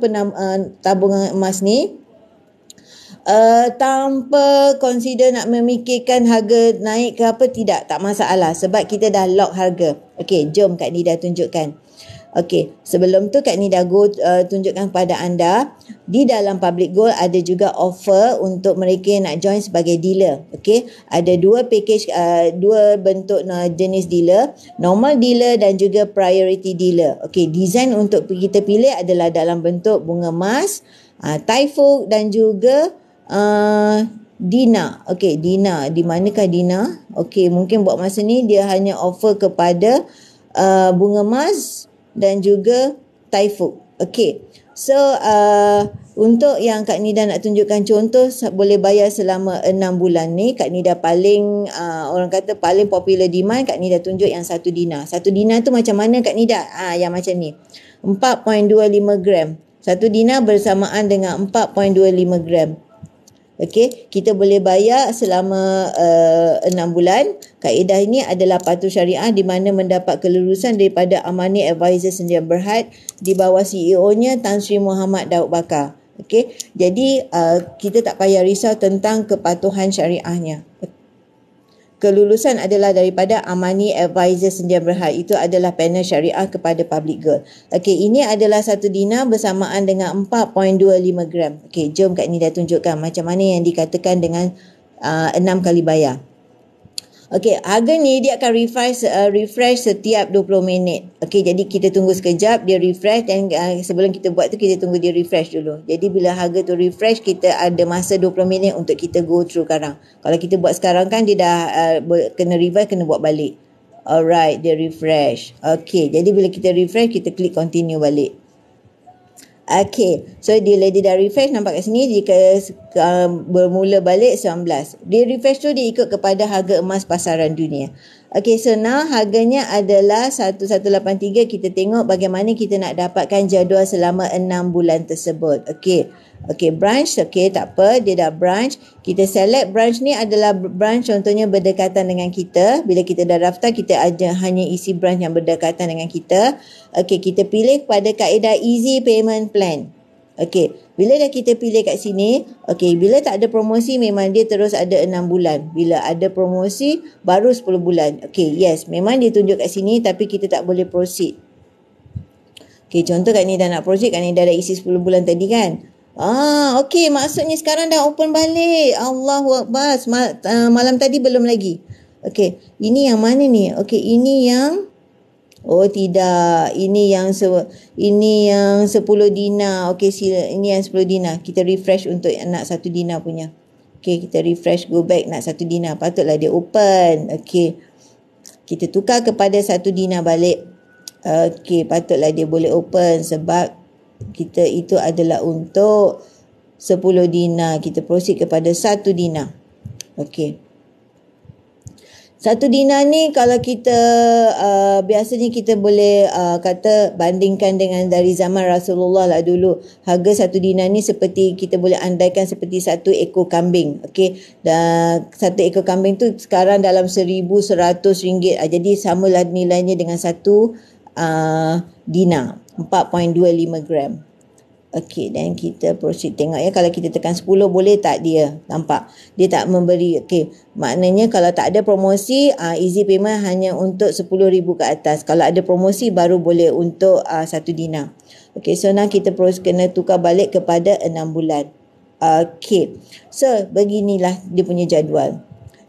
tabungan emas ni. Tanpa consider nak memikirkan harga naik ke apa, tidak, tak masalah sebab kita dah lock harga. Okey, jom Kak Nida tunjukkan. Okey, sebelum tu Kak Nida tunjukkan kepada anda, di dalam Public Gold ada juga offer untuk mereka yang nak join sebagai dealer. Okey, ada dua package, dua bentuk jenis dealer, normal dealer dan juga priority dealer. Okey, design untuk kita pilih adalah dalam bentuk bunga emas, Typhoon dan juga Dina. Okey, Dina, di manakah Dina? Okey, mungkin buat masa ni dia hanya offer kepada bunga emas dan juga Typhoon. Okey. So untuk yang Kak Nida nak tunjukkan contoh boleh bayar selama 6 bulan ni, Kak Nida paling orang kata paling popular demand, Kak Nida tunjuk yang 1 Dina. 1 Dina tu macam mana Kak Nida? Yang macam ni. 4.25 gram. 1 Dina bersamaan dengan 4.25 gram. Okey, kita boleh bayar selama 6 bulan. Kaedah ini adalah patuh syariah di mana mendapat kelulusan daripada Amani Advisor Sdn Bhd di bawah CEO-nya Tan Sri Muhammad Daud Bakar. Okey, jadi kita tak payah risau tentang kepatuhan syariahnya. Kelulusan adalah daripada Amani Advisor Sdn Bhd. Itu adalah panel syariah kepada Public Gold. Okey, ini adalah 1 Dina bersamaan dengan 4.25 gram. Okey, jom Kak Nida tunjukkan macam mana yang dikatakan dengan 6 kali bayar. Okey, harga ni dia akan refresh setiap 20 minit. Okey, jadi kita tunggu sekejap dia refresh dan sebelum kita buat tu kita tunggu dia refresh dulu. Jadi bila harga tu refresh, kita ada masa 20 minit untuk kita go through sekarang. Kalau kita buat sekarang kan dia dah kena revive, kena buat balik. Alright, dia refresh. Okey, jadi bila kita refresh, kita klik continue balik. Okay, so dia dah refresh, nampak kat sini dia bermula balik 19. Dia refresh tu dia ikut kepada harga emas pasaran dunia. Okay, so now harganya adalah 1183. Kita tengok bagaimana kita nak dapatkan jadual selama 6 bulan tersebut. Okay, branch, okay, tak apa, dia dah branch. Kita select branch ni adalah branch contohnya berdekatan dengan kita. Bila kita dah daftar, kita hanya isi branch yang berdekatan dengan kita. Okay, kita pilih pada kaedah easy payment plan. Okay, bila dah kita pilih kat sini, okay, bila tak ada promosi memang dia terus ada 6 bulan. Bila ada promosi baru 10 bulan. Okay, yes, memang dia tunjuk kat sini tapi kita tak boleh proceed. Okay, contoh Kak Nida nak proceed, Kak Nida dah isi 10 bulan tadi kan. Okey, maksudnya sekarang dah open balik. Allahu Akbar. Malam tadi belum lagi. Okey, ini yang mana ni? Okey, ini yang tidak. Ini yang 10 Dina. Okey, ini yang 10 Dina. Kita refresh untuk nak 1 Dina punya. Okey, kita refresh go back nak 1 Dina. Patutlah dia open. Okey. Kita tukar kepada 1 Dina balik. Okey, patutlah dia boleh open sebab kita itu adalah untuk 10 Dina. Kita proceed kepada 1 Dina. Okey. 1 Dina ni kalau kita biasanya kita boleh kata bandingkan dengan dari zaman Rasulullah lah dulu. Harga 1 Dina ni seperti kita boleh andaikan seperti 1 ekor kambing. Okey. Dan 1 ekor kambing tu sekarang dalam RM1,100. Jadi samalah nilainya dengan 1 Dina. 4.25 gram. Okey, dan kita proceed. Tengok ya, kalau kita tekan 10 boleh tak dia? Nampak? Dia tak memberi. Okey, maknanya kalau tak ada promosi, easy payment hanya untuk 10,000 ke atas. Kalau ada promosi baru boleh untuk 1 Dina. Okey, so now kita kena tukar balik kepada 6 bulan. Okey, so beginilah dia punya jadual.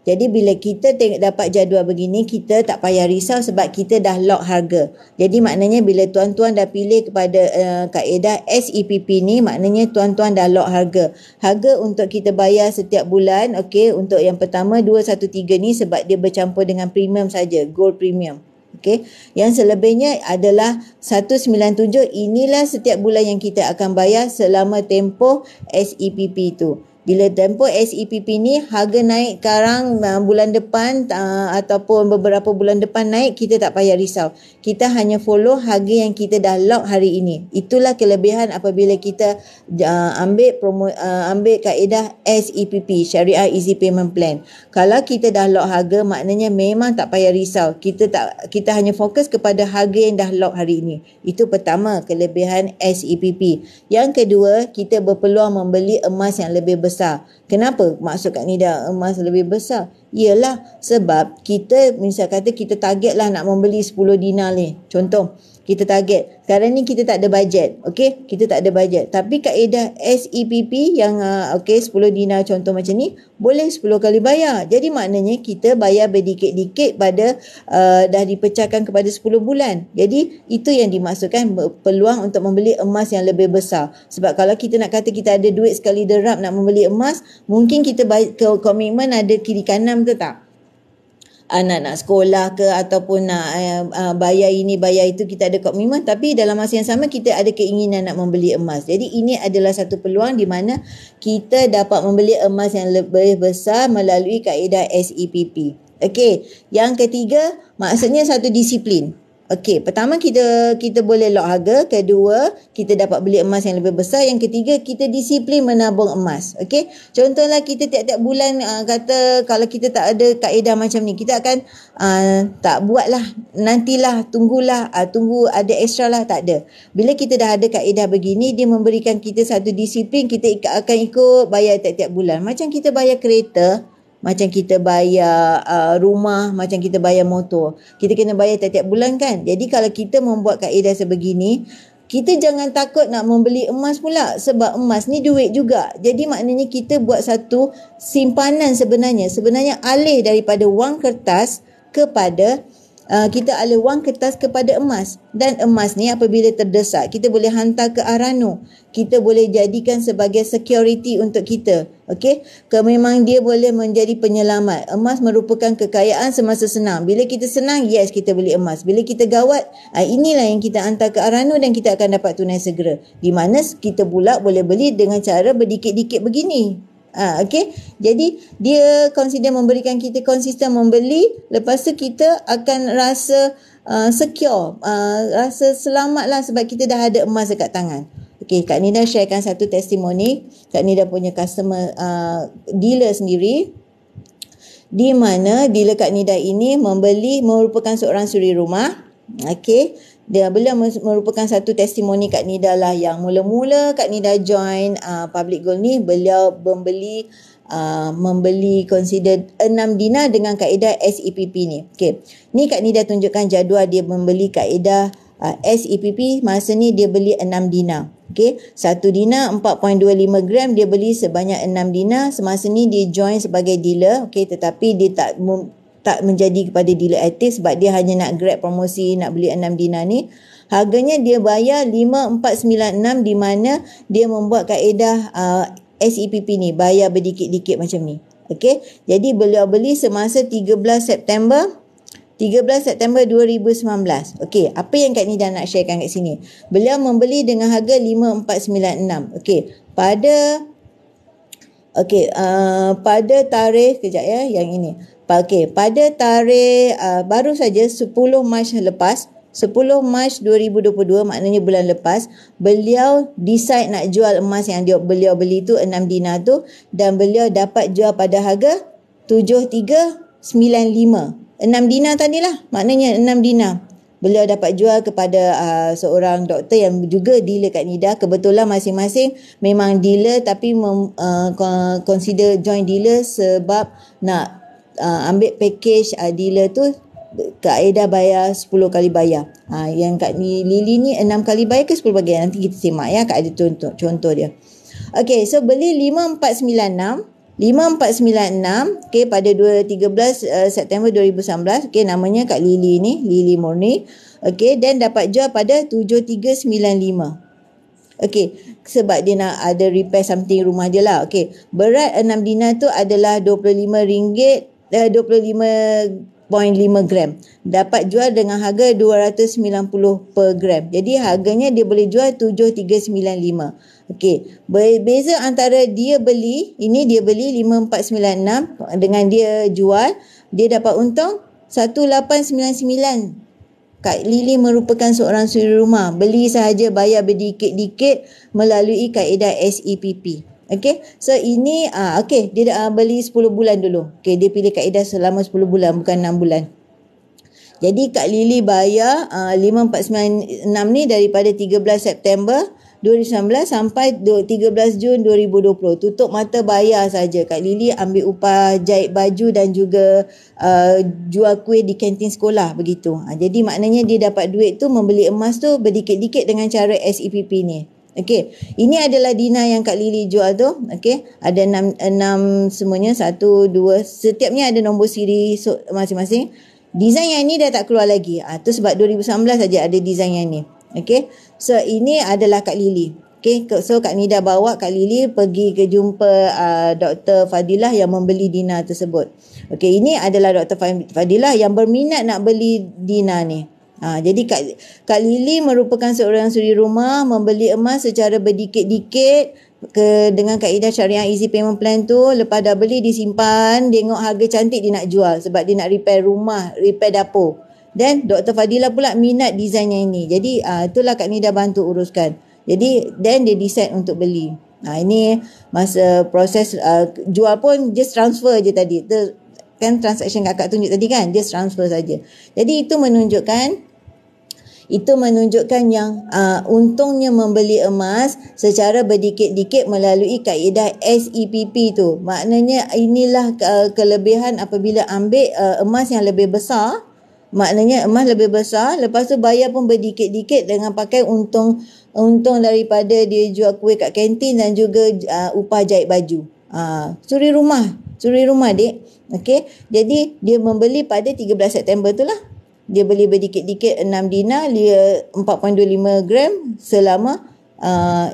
Jadi bila kita dapat jadual begini, kita tak payah risau sebab kita dah lock harga. Jadi maknanya bila tuan-tuan dah pilih kepada kaedah SEPP ni, maknanya tuan-tuan dah lock harga. Harga untuk kita bayar setiap bulan, okey, untuk yang pertama 213 ni sebab dia bercampur dengan premium saja, gold premium. Okey, yang selebihnya adalah 197. Inilah setiap bulan yang kita akan bayar selama tempoh SEPP tu. Bila tempoh SEPP ni harga naik sekarang bulan depan ataupun beberapa bulan depan naik, kita tak payah risau. Kita hanya follow harga yang kita dah lock hari ini. Itulah kelebihan apabila kita ambil kaedah SEPP, Syariah Easy Payment Plan. Kalau kita dah lock harga, maknanya memang tak payah risau. Kita hanya fokus kepada harga yang dah lock hari ini. Itu pertama, kelebihan SEPP. Yang kedua, kita berpeluang membeli emas yang lebih besar besar. Kenapa maksud Kak Nida emas lebih besar? Ialah sebab kita misal kata kita target lah nak membeli 10 dinar ni. Contoh, kita target. Sekarang ni kita tak ada bajet. Okey, kita tak ada bajet. Tapi kaedah SEPP yang 10 dinar contoh macam ni, boleh 10 kali bayar. Jadi maknanya kita bayar berdikit-dikit pada dah dipecahkan kepada 10 bulan. Jadi itu yang dimaksudkan peluang untuk membeli emas yang lebih besar. Sebab kalau kita nak kata kita ada duit sekali derap nak membeli emas, mungkin kita komitmen ada kiri kanan ke tak? Anak nak sekolah ke ataupun nak bayar ini bayar itu, kita ada komitmen, tapi dalam masa yang sama kita ada keinginan nak membeli emas. Jadi ini adalah satu peluang di mana kita dapat membeli emas yang lebih besar melalui kaedah SEPP. Okey, yang ketiga maksudnya satu disiplin. Okey, pertama kita boleh lock harga, kedua kita dapat beli emas yang lebih besar, yang ketiga kita disiplin menabung emas. Okey, contohlah kita tiap-tiap bulan kata kalau kita tak ada kaedah macam ni, kita akan tak buatlah, nantilah, tunggu ada extra lah, tak ada. Bila kita dah ada kaedah begini, dia memberikan kita satu disiplin, kita akan ikut bayar tiap-tiap bulan. Macam kita bayar kereta, macam kita bayar rumah, macam kita bayar motor. Kita kena bayar tiap-tiap bulan kan. Jadi kalau kita membuat kaedah sebegini, kita jangan takut nak membeli emas pula. Sebab emas ni duit juga. Jadi maknanya kita buat satu simpanan sebenarnya. Sebenarnya alih daripada wang kertas kepada kita alih wang kertas kepada emas. Dan emas ni apabila terdesak, kita boleh hantar ke Arano. Kita boleh jadikan sebagai security untuk kita. Okey, memang dia boleh menjadi penyelamat. Emas merupakan kekayaan semasa senang. Bila kita senang, yes kita beli emas. Bila kita gawat, inilah yang kita hantar ke Arano dan kita akan dapat tunai segera. Di mana kita pula boleh beli dengan cara berdikit-dikit begini. Okey, jadi dia consider memberikan kita konsisten membeli, lepas tu kita akan rasa secure, rasa selamat lah sebab kita dah ada emas dekat tangan. Okey, Kak Nida sharekan satu testimoni. Kak Nida punya customer dealer sendiri, di mana dealer Kak Nida ini merupakan seorang suri rumah. Okey, beliau merupakan satu testimoni Kak Nida lah, yang mula-mula Kak Nida join Public Gold ni, beliau membeli consider 6 dinar dengan kaedah SEPP ni. Okey, ni Kak Nida tunjukkan jadual dia membeli kaedah SEPP. Masa ni dia beli 6 dinar. Okey, 1 dinar 4.25 gram, dia beli sebanyak 6 dinar. Semasa ni dia join sebagai dealer. Okey, tetapi dia tak menjadi kepada dealer aktif sebab dia hanya nak grab promosi, nak beli 6 dinar ni. Harganya dia bayar 5496, di mana dia membuat kaedah SEPP ni, bayar berdikit-dikit macam ni. Okey, jadi beliau beli semasa 13 September 2019. Okey, apa yang Kak Nida nak sharekan kat sini? Beliau membeli dengan harga 5496. Okey, pada tarikh kejap ya, yang ini. Okey, pada tarikh baru saja 10 Mac lepas, 10 Mac 2022, maknanya bulan lepas, beliau decide nak jual emas yang beliau beli tu 6 dinar tu, dan beliau dapat jual pada harga 7395. 6 dinar tadilah, maknanya 6 dinar. Beliau dapat jual kepada seorang doktor yang juga dealer Kak Nida. Kebetulan masing-masing memang dealer, tapi consider join dealer sebab nak ambil package dealer tu, kaedah bayar 10 kali bayar. Yang Kak Lily ni 6 kali bayar ke 10 bayar? Nanti kita simak ya, Kak ada contoh dia. Okey, so beli 5496 okey, pada 13 September 2019. Okey, namanya Kak Lily ni, Lily Murni. Okey, dan dapat jual pada 7395. Okey, sebab dia nak ada repair something rumah dia lah. Okey, berat 6 dinar tu adalah RM25, 25.5 gram. Dapat jual dengan harga 290 per gram. Jadi harganya dia boleh jual 7395. Okey, berbeza antara dia beli 5496 dengan dia jual, dia dapat untung 1899. Kak Lily merupakan seorang suri rumah, beli sahaja bayar berdikit-dikit melalui kaedah SEPP. Okey, so ini okey, dia dah beli 10 bulan dulu. Okey, dia pilih kaedah selama 10 bulan, bukan 6 bulan. Jadi Kak Lily bayar 5496 ni daripada 13 September 2019 sampai 13 Jun 2020. Tutup mata bayar saja. Kak Lily ambil upah jahit baju dan juga jual kuih di kantin sekolah begitu. Jadi maknanya dia dapat duit tu membeli emas tu berdikit-dikit dengan cara SEPP ni. Okey, ini adalah Dina yang Kak Lily jual tu. Okey, ada 6 semuanya, 1 2, setiapnya ada nombor siri masing-masing. Design yang ni dah tak keluar lagi. Tu sebab 2019 saja ada design yang ni. Okey, so ini adalah Kak Lily. Okey, so Kak Nida bawa Kak Lily pergi ke jumpa Dr. Fadilah yang membeli Dina tersebut. Okey, ini adalah Dr. Fadilah yang berminat nak beli Dina ni. Jadi Kak Lily merupakan seorang suri rumah membeli emas secara berdikit-dikit dengan kaedah syariah easy payment plan tu. Lepas dah beli disimpan, tengok harga cantik dia nak jual sebab dia nak repair rumah, repair dapur. Dan Dr. Fadilah pula minat design yang ini. Jadi itulah Kak Nida bantu uruskan. Jadi then dia decide untuk beli. Ini masa proses jual pun just transfer je tadi. Kan transaction kakak tunjuk tadi kan, just transfer saja. Jadi itu menunjukkan yang untungnya membeli emas secara berdikit-dikit melalui kaedah SEPP tu. Maknanya inilah kelebihan apabila ambil emas yang lebih besar. Maknanya emas lebih besar, lepas tu bayar pun berdikit-dikit dengan pakai untung daripada dia jual kuih kat kantin dan juga upah jahit baju. Suri rumah dek. Okey, jadi dia membeli pada 13 September tu lah. Dia beli berdikit-dikit 6 dinar, dia 4.25 gram selama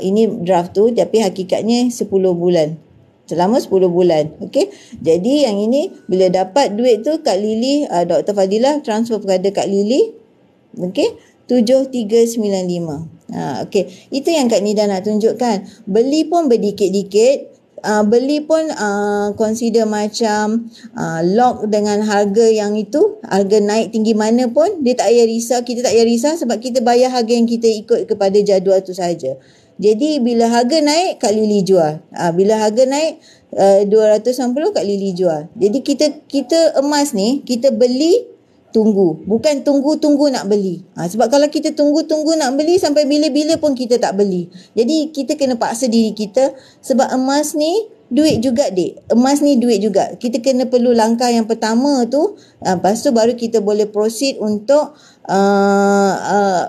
ini draft tu, tapi hakikatnya 10 bulan. Selama 10 bulan. Okey. Jadi yang ini bila dapat duit tu Kak Lily, Dr. Fadilah transfer kepada Kak Lily. Okey, 7395. Okey. Itu yang Kak Nida nak tunjukkan. Beli pun berdikit-dikit. Beli pun consider macam lock dengan harga yang itu, harga naik tinggi mana pun dia tak payah risau, kita tak payah risau sebab kita bayar harga yang kita ikut kepada jadual tu saja. Jadi bila harga naik Kak Lily jual. Bila harga naik 290 Kak Lily jual. Jadi kita emas ni kita beli tunggu, bukan tunggu-tunggu nak beli. Sebab kalau kita tunggu-tunggu nak beli sampai bila-bila pun kita tak beli. Jadi kita kena paksa diri kita sebab emas ni duit juga dek. Emas ni duit juga. Kita kena perlu langkah yang pertama tu, lepas tu baru kita boleh proceed untuk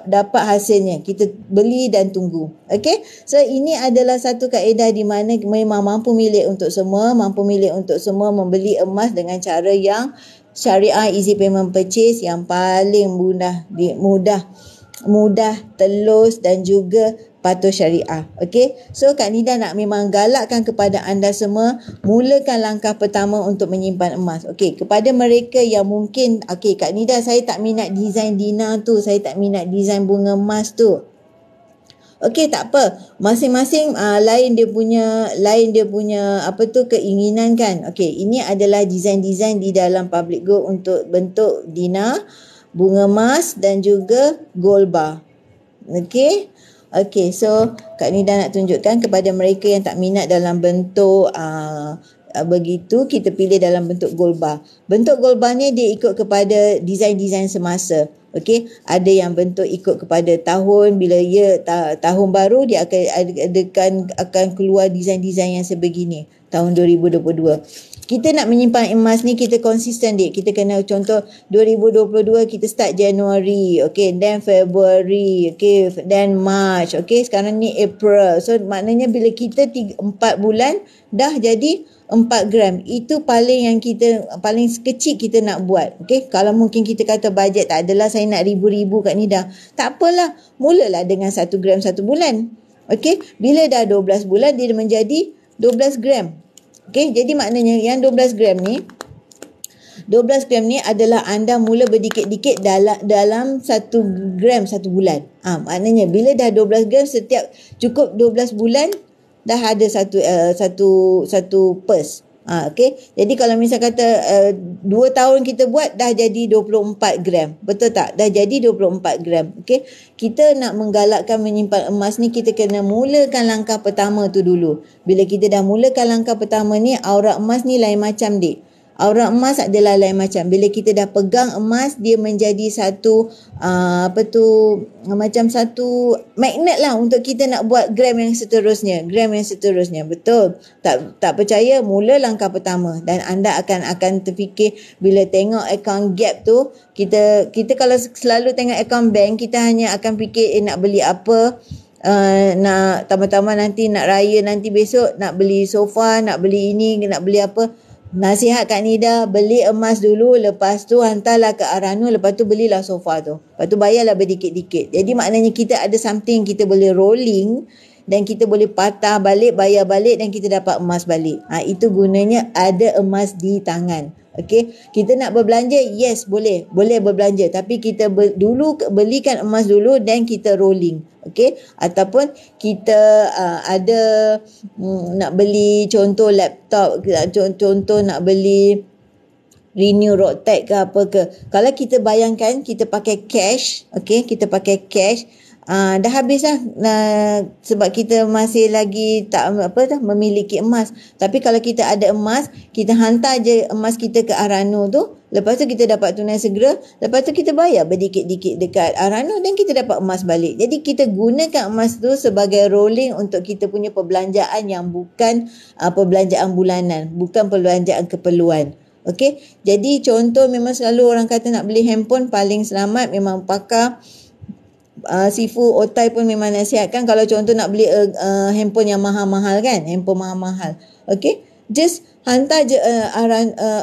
dapat hasilnya. Kita beli dan tunggu. Okay, so ini adalah satu kaedah di mana memang mampu milik untuk semua, membeli emas dengan cara yang syariah easy payment purchase yang paling mudah, telus dan juga patuh syariah. Okey. So Kak Nida nak memang galakkan kepada anda semua, mulakan langkah pertama untuk menyimpan emas. Okey, kepada mereka yang mungkin Kak Nida saya tak minat design Dina tu, saya tak minat design bunga emas tu. Okey, tak apa. Masing-masing lain dia punya keinginan kan. Okey, ini adalah design-design di dalam public good untuk bentuk Dina, bunga emas dan juga gold bar. Okey. Okey, so Kak Nida nak tunjukkan kepada mereka yang tak minat dalam bentuk begitu, kita pilih dalam bentuk gold bar. Bentuk gold bar ni dia ikut kepada design-design semasa. Okey, ada yang bentuk ikut kepada tahun, bila tahun baru dia akan keluar design-design yang sebegini tahun 2022. Kita nak menyimpan emas ni kita konsisten dek. Kita kena contoh 2022 kita start Januari, okey, then February, okey, then March, okey, sekarang ni April. So maknanya bila kita 4 bulan dah jadi 4 gram. Itu paling kecil kita nak buat. Okey, kalau mungkin kita kata bajet tak adalah saya nak ribu-ribu kat ni dah. Tak apalah, mulalah dengan 1 gram 1 bulan. Okey, bila dah 12 bulan dia menjadi 12 gram. Okey, jadi maknanya yang 12 gram ni adalah anda mula berdikit-dikit dalam 1 gram 1 bulan. Maknanya bila dah 12 gram setiap cukup 12 bulan dah ada satu purse. Okey. Jadi kalau misal kata 2 tahun kita buat dah jadi 24 gram. Betul tak? Dah jadi 24 gram. Okey. Kita nak menggalakkan menyimpan emas ni kita kena mulakan langkah pertama tu dulu. Bila kita dah mulakan langkah pertama ni, aurat emas ni lain macam dek. Aura emas adalah lain macam. Bila kita dah pegang emas, dia menjadi satu macam satu magnet lah untuk kita nak buat gram yang seterusnya. Betul. Tak percaya, mula langkah pertama dan anda akan terfikir bila tengok account gap tu, kita kalau selalu tengok account bank, kita hanya akan fikir nak beli apa. Nak tambah-tambah nanti nak raya nanti besok nak beli sofa, nak beli ini, nak beli apa. Nasihat Kak Nida, beli emas dulu, lepas tu hantarlah ke Arano, lepas tu belilah sofa tu. Lepas tu bayarlah berdikit-dikit. Jadi maknanya kita ada something kita boleh rolling dan kita boleh patah balik, bayar balik dan kita dapat emas balik. Itu gunanya ada emas di tangan. Okey, kita nak berbelanja, yes boleh berbelanja, tapi kita dulu belikan emas dulu dan kita rolling. Okey, ataupun kita ada nak beli contoh laptop, contoh nak beli Renew Roadtech ke apa ke. Kalau kita bayangkan kita pakai cash, okey, kita pakai cash, dah habis lah, sebab kita masih lagi tak memiliki emas. Tapi kalau kita ada emas, kita hantar je emas kita ke Arano tu, lepas tu kita dapat tunai segera, lepas tu kita bayar berdikit-dikit dekat Arano dan kita dapat emas balik. Jadi kita gunakan emas tu sebagai rolling untuk kita punya perbelanjaan yang bukan perbelanjaan bulanan, bukan perbelanjaan keperluan. Okey, jadi contoh memang selalu orang kata nak beli handphone, paling selamat memang pakar Sifu Otai pun memang nasihatkan kalau contoh nak beli handphone yang mahal-mahal kan, handphone mahal-mahal. Okey, just hantar je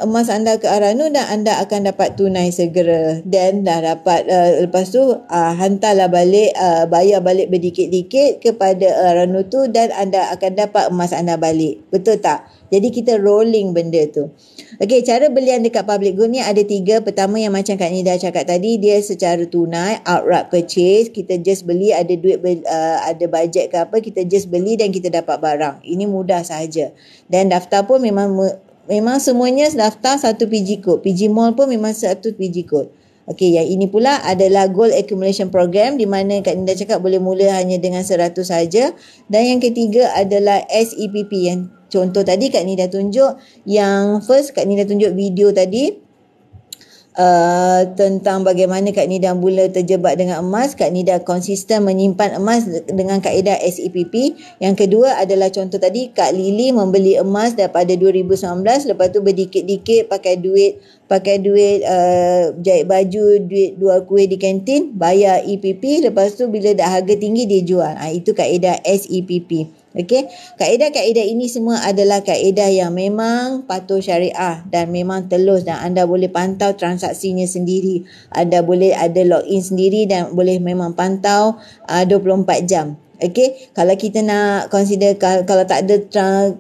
emas anda ke Arano dan anda akan dapat tunai segera dan dah dapat lepas tu hantarlah balik, bayar balik berdikit-dikit kepada Arano tu dan anda akan dapat emas anda balik. Betul tak? Jadi kita rolling benda tu. Okey, cara belian dekat public good ni ada 3. Pertama yang macam Kak Nida cakap tadi, dia secara tunai, outright purchase. Kita just beli, ada duit, ada bajet ke apa, kita just beli dan kita dapat barang. Ini mudah sahaja. Dan daftar pun memang semuanya daftar satu PG code. PG Mall pun memang satu PG code. Okey, yang ini pula adalah Gold Accumulation Program di mana Kak Nida cakap boleh mula hanya dengan 100 saja. Dan yang ketiga adalah SEPP yang contoh tadi Kak Nida tunjuk. Yang first Kak Nida tunjuk video tadi tentang bagaimana Kak Nida mula terjebak dengan emas. Kak Nida konsisten menyimpan emas dengan kaedah SEPP. Yang kedua adalah contoh tadi Kak Lily membeli emas daripada 2019, lepas tu berdikit-dikit pakai duit jahit baju, duit jual kuih di kantin, bayar EPP, lepas tu bila dah harga tinggi dia jual. Itu kaedah SEPP. Okey, kaedah-kaedah ini semua adalah kaedah yang memang patuh syariah dan memang telus dan anda boleh pantau transaksinya sendiri. Anda boleh ada login sendiri dan boleh memang pantau 24 jam. Okey, kalau kita nak consider kalau tak ada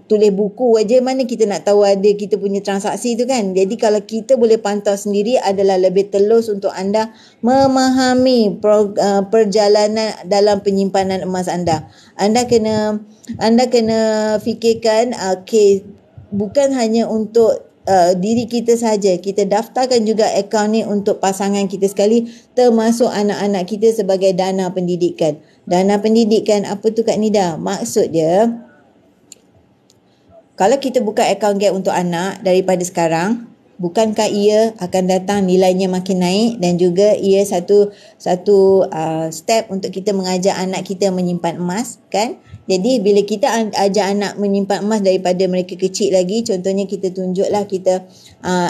tulis buku aja, mana kita nak tahu ada kita punya transaksi tu kan. Jadi kalau kita boleh pantau sendiri adalah lebih telus untuk anda memahami perjalanan dalam penyimpanan emas anda. Anda kena fikirkan okey, bukan hanya untuk diri kita saja. Kita daftarkan juga akaun ni untuk pasangan kita sekali, termasuk anak-anak kita sebagai dana pendidikan. Dana pendidikan apa tu Kak Nida? Maksud dia, kalau kita buka akaun gap untuk anak daripada sekarang, bukankah ia akan datang nilainya makin naik dan juga ia satu step untuk kita mengajar anak kita menyimpan emas kan? Jadi bila kita ajar anak menyimpan emas daripada mereka kecil lagi, contohnya kita tunjuklah, kita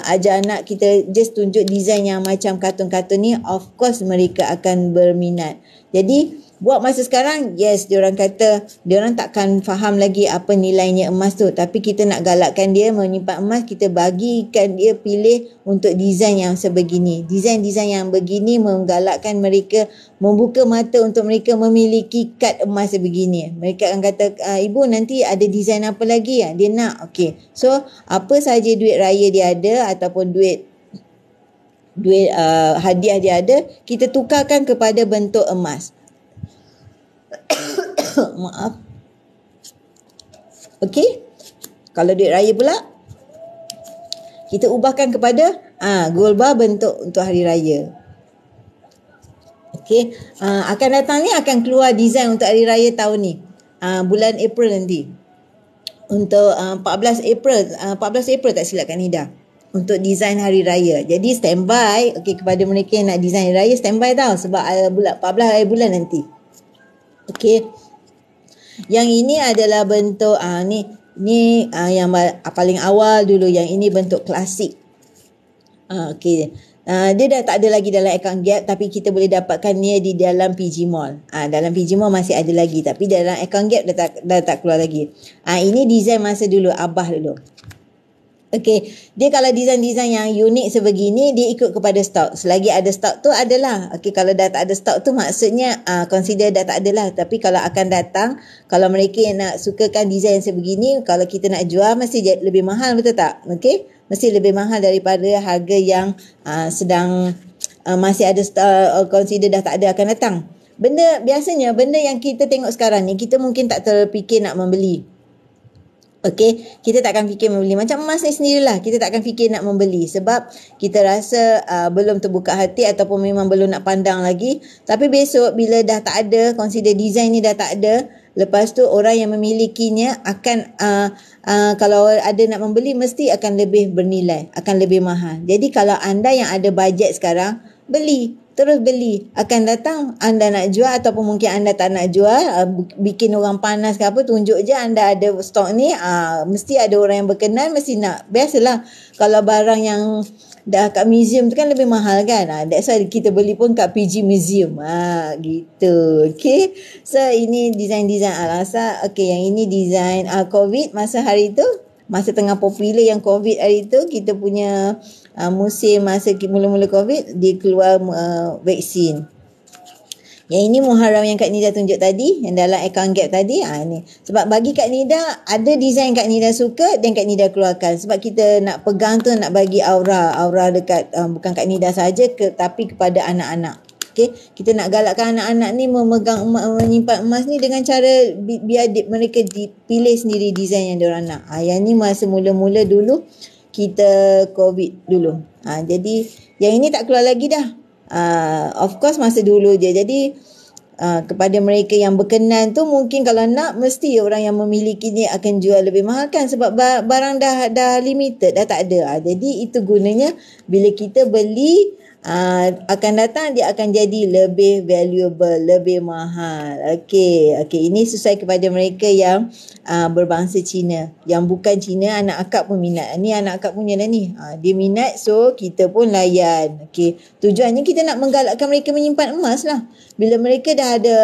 ajar anak, kita just tunjuk design yang macam kartun-kartun ni, of course mereka akan berminat. Jadi buat masa sekarang, yes, diorang kata diorang takkan faham lagi apa nilainya emas tu, tapi kita nak galakkan dia menyimpan emas, kita bagikan dia pilih untuk design yang sebegini. Design-design yang begini menggalakkan mereka, membuka mata untuk mereka memiliki kad emas sebegini. Mereka akan kata, ibu nanti ada design apa lagi ya? Dia nak. Okey. So, apa saja duit raya dia ada ataupun duit hadiah dia ada, kita tukarkan kepada bentuk emas. Maaf. Okey. Kalau duit raya pula, kita ubahkan kepada gold bar bentuk untuk hari raya. Okey. Akan datang ni akan keluar design untuk hari raya tahun ni. Bulan April nanti. Untuk 14 April tak silap Kak Nida. untuk design hari raya. Jadi standby, kepada mereka yang nak design hari raya, standby tau sebab bulan 14 hari bulan nanti. Yang ini adalah bentuk ni yang paling awal dulu, yang ini bentuk klasik. Dia dah tak ada lagi dalam account gap, tapi kita boleh dapatkan dia di dalam PG Mall. Dalam PG Mall masih ada lagi, tapi dalam account gap dah tak keluar lagi. Ini design masa dulu, Abah dulu. Dia kalau design-design yang unik sebegini, dia ikut kepada stok. Selagi ada stok tu adalah. Kalau dah tak ada stok tu maksudnya consider dah tak adalah. Tapi kalau akan datang, kalau mereka yang nak sukakan design sebegini, kalau kita nak jual mesti lebih mahal, betul tak? Mesti lebih mahal daripada harga yang sedang masih ada consider dah tak ada akan datang. Biasanya benda yang kita tengok sekarang ni, kita mungkin tak terfikir nak membeli. Kita tak akan fikir membeli. Macam emas ni sendirilah, kita tak akan fikir nak membeli sebab kita rasa belum terbuka hati ataupun memang belum nak pandang lagi. Tapi besok bila dah tak ada, consider design ni dah tak ada, lepas tu orang yang memilikinya akan kalau ada nak membeli mesti akan lebih bernilai, akan lebih mahal. Jadi kalau anda yang ada bajet sekarang, terus beli. Akan datang anda nak jual ataupun mungkin anda tak nak jual, bikin orang panas ke apa, tunjuk je anda ada stok ni, mesti ada orang yang berkenan, mesti nak. Biasalah kalau barang yang dah kat museum tu kan lebih mahal kan. That's why kita beli pun kat PG Museum. Gitu. So ini design-design Al-Azhar. Yang ini design COVID masa hari tu. Masa tengah popular yang COVID hari tu, kita punya musim masa mula-mula COVID, dia keluar vaksin. Yang ini Muharram yang Kak Nida tunjuk tadi, yang dalam account gap tadi. Ni. Sebab bagi Kak Nida, ada design Kak Nida suka dan Kak Nida keluarkan. Sebab kita nak pegang tu, nak bagi aura dekat bukan Kak Nida saja, tapi kepada anak-anak. Kita nak galakkan anak-anak ni menyimpan emas ni dengan cara biar mereka pilih sendiri design yang diorang nak. Yang ni masa mula-mula dulu kita COVID dulu. Jadi yang ini tak keluar lagi dah. Of course masa dulu je. Jadi kepada mereka yang berkenan tu, mungkin kalau nak, mesti orang yang memiliki ni akan jual lebih mahal kan, sebab barang dah limited, dah tak ada. Jadi itu gunanya bila kita beli, akan datang dia akan jadi lebih valuable, lebih mahal. Ini sesuai kepada mereka yang berbangsa Cina. Yang bukan Cina, anak akak pun minat. Ni anak akak punya dah ni. Dia minat, so kita pun layan. Tujuannya kita nak menggalakkan mereka menyimpan emas lah. Bila mereka dah ada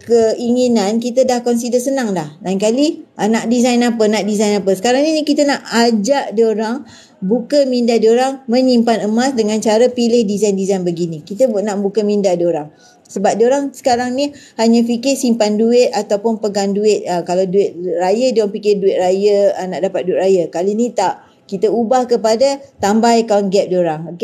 keinginan, kita dah consider senang dah. Lain kali nak design apa. Sekarang ni kita nak ajak diorang, buka minda diorang menyimpan emas dengan cara pilih design-design begini. Kita nak buka minda diorang. Sebab diorang sekarang ni hanya fikir simpan duit ataupun pegang duit. Kalau duit raya, diorang fikir duit raya, nak dapat duit raya. Kali ni tak. Kita ubah kepada tambah account gap diorang.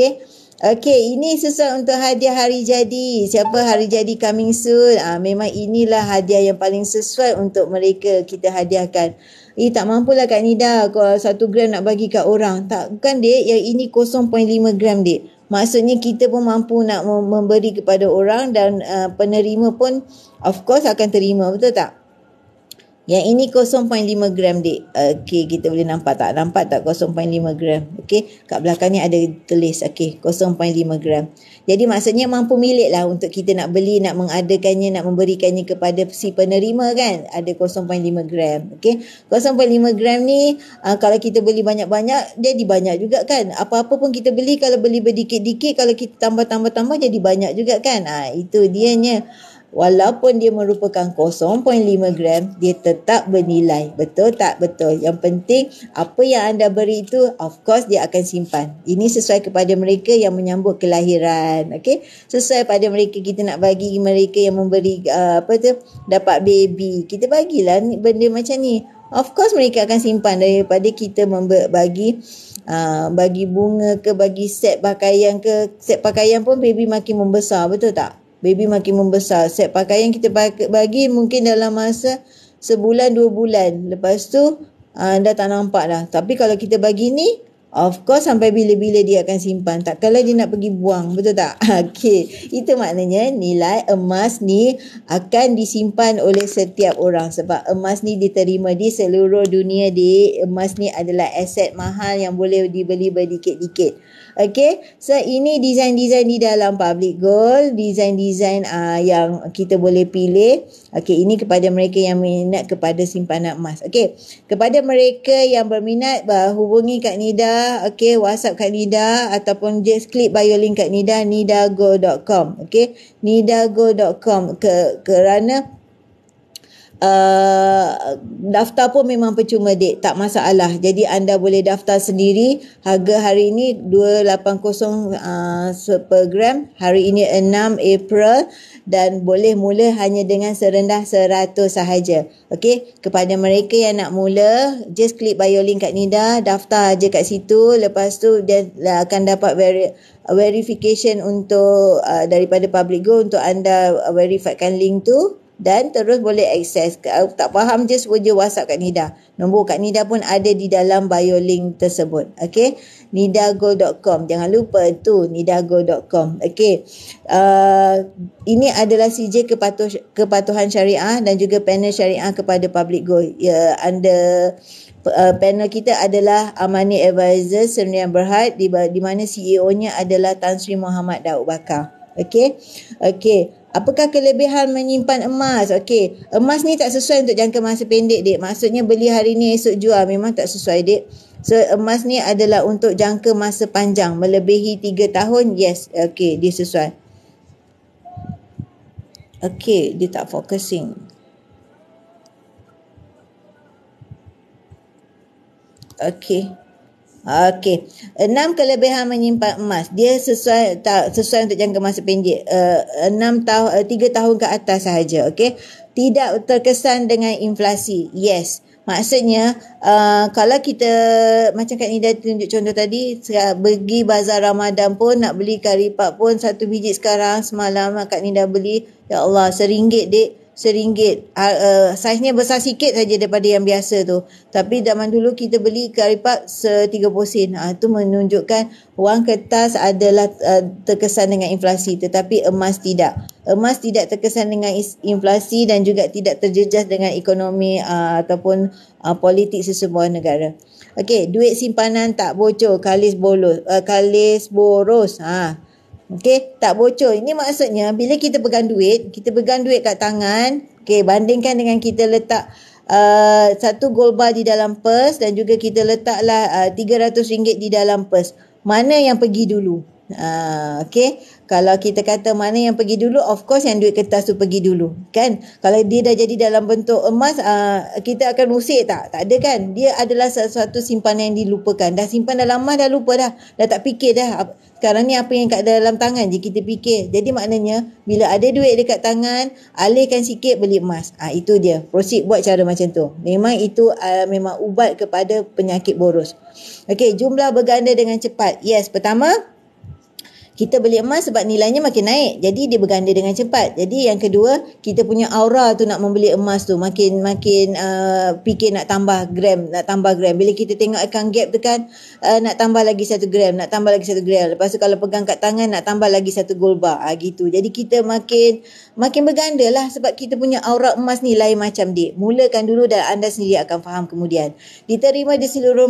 Ini sesuai untuk hadiah hari jadi. Siapa hari jadi coming soon, memang inilah hadiah yang paling sesuai untuk mereka kita hadiahkan. Tak mampulah Kak Nida 1 gram nak bagi kat orang. Tak, bukan dek, yang ini 0.5 gram dek. Maksudnya kita pun mampu nak memberi kepada orang dan penerima pun of course akan terima, betul tak? Yang ini 0.5 gram dek. Kita boleh nampak tak? Nampak tak 0.5 gram? Kat belakang ni ada tulis 0.5 gram. Jadi maksudnya mampu milik lah untuk kita nak beli, nak mengadakannya, nak memberikannya kepada si penerima kan. Ada 0.5 gram. 0.5 gram ni kalau kita beli banyak-banyak, jadi banyak juga kan. Apa-apa pun kita beli, kalau beli berdikit-dikit, kalau kita tambah-tambah jadi banyak juga kan. Itu dianya. Walaupun dia merupakan 0.5 gram, dia tetap bernilai. Betul tak? Betul. Yang penting, apa yang anda beri itu, of course, dia akan simpan. Ini sesuai kepada mereka yang menyambut kelahiran. Sesuai pada mereka, kita nak bagi mereka yang memberi, dapat baby. Kita bagilah benda macam ni. Of course, mereka akan simpan daripada kita bagi bunga ke, bagi set pakaian ke. Set pakaian pun baby makin membesar, betul tak? Baby makin membesar. Set pakaian kita bagi mungkin dalam masa sebulan 2 bulan. Lepas tu dah tak nampak dah. Tapi kalau kita bagi ni, Of course sampai bila-bila dia akan simpan. Takkanlah dia nak pergi buang. Betul tak? Okey. Itu maknanya nilai emas ni akan disimpan oleh setiap orang. Sebab emas ni diterima di seluruh dunia. Emas ni adalah aset mahal yang boleh dibeli berdikit-dikit. Okey. So ini design-design di dalam public gold. Design-design yang kita boleh pilih. Okey. Ini kepada mereka yang minat kepada simpanan emas. Okey. Kepada mereka yang berminat, hubungi Kak Nida. Okey, WhatsApp Kak Nida ataupun just klik bio link Kak Nida, nidago.com. Okey, nidago.com kerana daftar pun memang percuma dek, tak masalah. Jadi anda boleh daftar sendiri. Harga hari ini 280 per gram. Hari ini 6 April dan boleh mula hanya dengan serendah 100 sahaja. Okey, kepada mereka yang nak mula, just klik bio link Kak Nida, daftar aja kat situ. Lepas tu dia akan dapat verification untuk daripada Public Go untuk anda verifikan link tu. Dan terus boleh akses. Tak faham je WhatsApp Kak Nida. Nombor Kak Nida pun ada di dalam bio link tersebut. Okey. Nidago.com. Jangan lupa tu nidago.com. Okey. Ini adalah CJ kepatuhan syariah dan juga panel syariah kepada Public Go. Ya, panel kita adalah Amani Advisor Sernian Berhad di mana CEO-nya adalah Tan Sri Muhammad Daud Bakar. Okey. Okey. Apakah kelebihan menyimpan emas? Okey, emas ni tak sesuai untuk jangka masa pendek, dek. Maksudnya beli hari ni esok jual, memang tak sesuai, dek. So emas ni adalah untuk jangka masa panjang, melebihi 3 tahun. Yes, okey, dia sesuai. Okey, dia tak focusing. Okey. Okey. 6 kelebihan menyimpan emas. Dia sesuai untuk jangka masa pendek. 3 tahun ke atas sahaja. Okey. Tidak terkesan dengan inflasi. Yes. Maksudnya kalau kita macam Kak Nida tunjuk contoh tadi, pergi bazar Ramadan pun nak beli kari pak pun 1 biji sekarang, semalam Kak Nida beli, ya Allah, RM1 dek. RM1. Saiznya besar sikit saja daripada yang biasa tu. Tapi zaman dulu kita beli kari pak 30 sen. Itu menunjukkan wang kertas adalah terkesan dengan inflasi. Tetapi emas tidak. Emas tidak terkesan dengan inflasi dan juga tidak terjejas dengan ekonomi ataupun politik sesebuah negara. Okey, duit simpanan tak bocor, kalis boros. Okey, tak bocor. Ini maksudnya bila kita pegang duit kat tangan, okey, bandingkan dengan kita letak satu gold bar di dalam pers dan juga kita letaklah RM300 di dalam pers. Mana yang pergi dulu? Okey, kalau kita kata mana yang pergi dulu, of course yang duit kertas tu pergi dulu, kan? Kalau dia dah jadi dalam bentuk emas, kita akan usik tak? Tak ada, kan? Dia adalah sesuatu simpanan yang dilupakan. Dah simpan dalam emas, dah lupa dah tak fikir dah. Sekarang ni apa yang kat dalam tangan je kita fikir. Jadi maknanya bila ada duit dekat tangan, alihkan sikit beli emas. Itu dia. Proceed buat cara macam tu. Memang itu memang ubat kepada penyakit boros. Okey, jumlah berganda dengan cepat. Yes, pertama kita beli emas sebab nilainya makin naik. Jadi dia berganda dengan cepat. Jadi yang kedua, kita punya aura tu nak membeli emas tu makin fikir nak tambah gram. Bila kita tengok account gap tu kan, nak tambah lagi 1 gram, nak tambah lagi 1 gram. Lepas tu kalau pegang kat tangan nak tambah lagi 1 gold bar. Gitu. Jadi kita makin berganda lah sebab kita punya aura emas ni lain macam dik. Mulakan dulu dan anda sendiri akan faham kemudian. Diterima di seluruh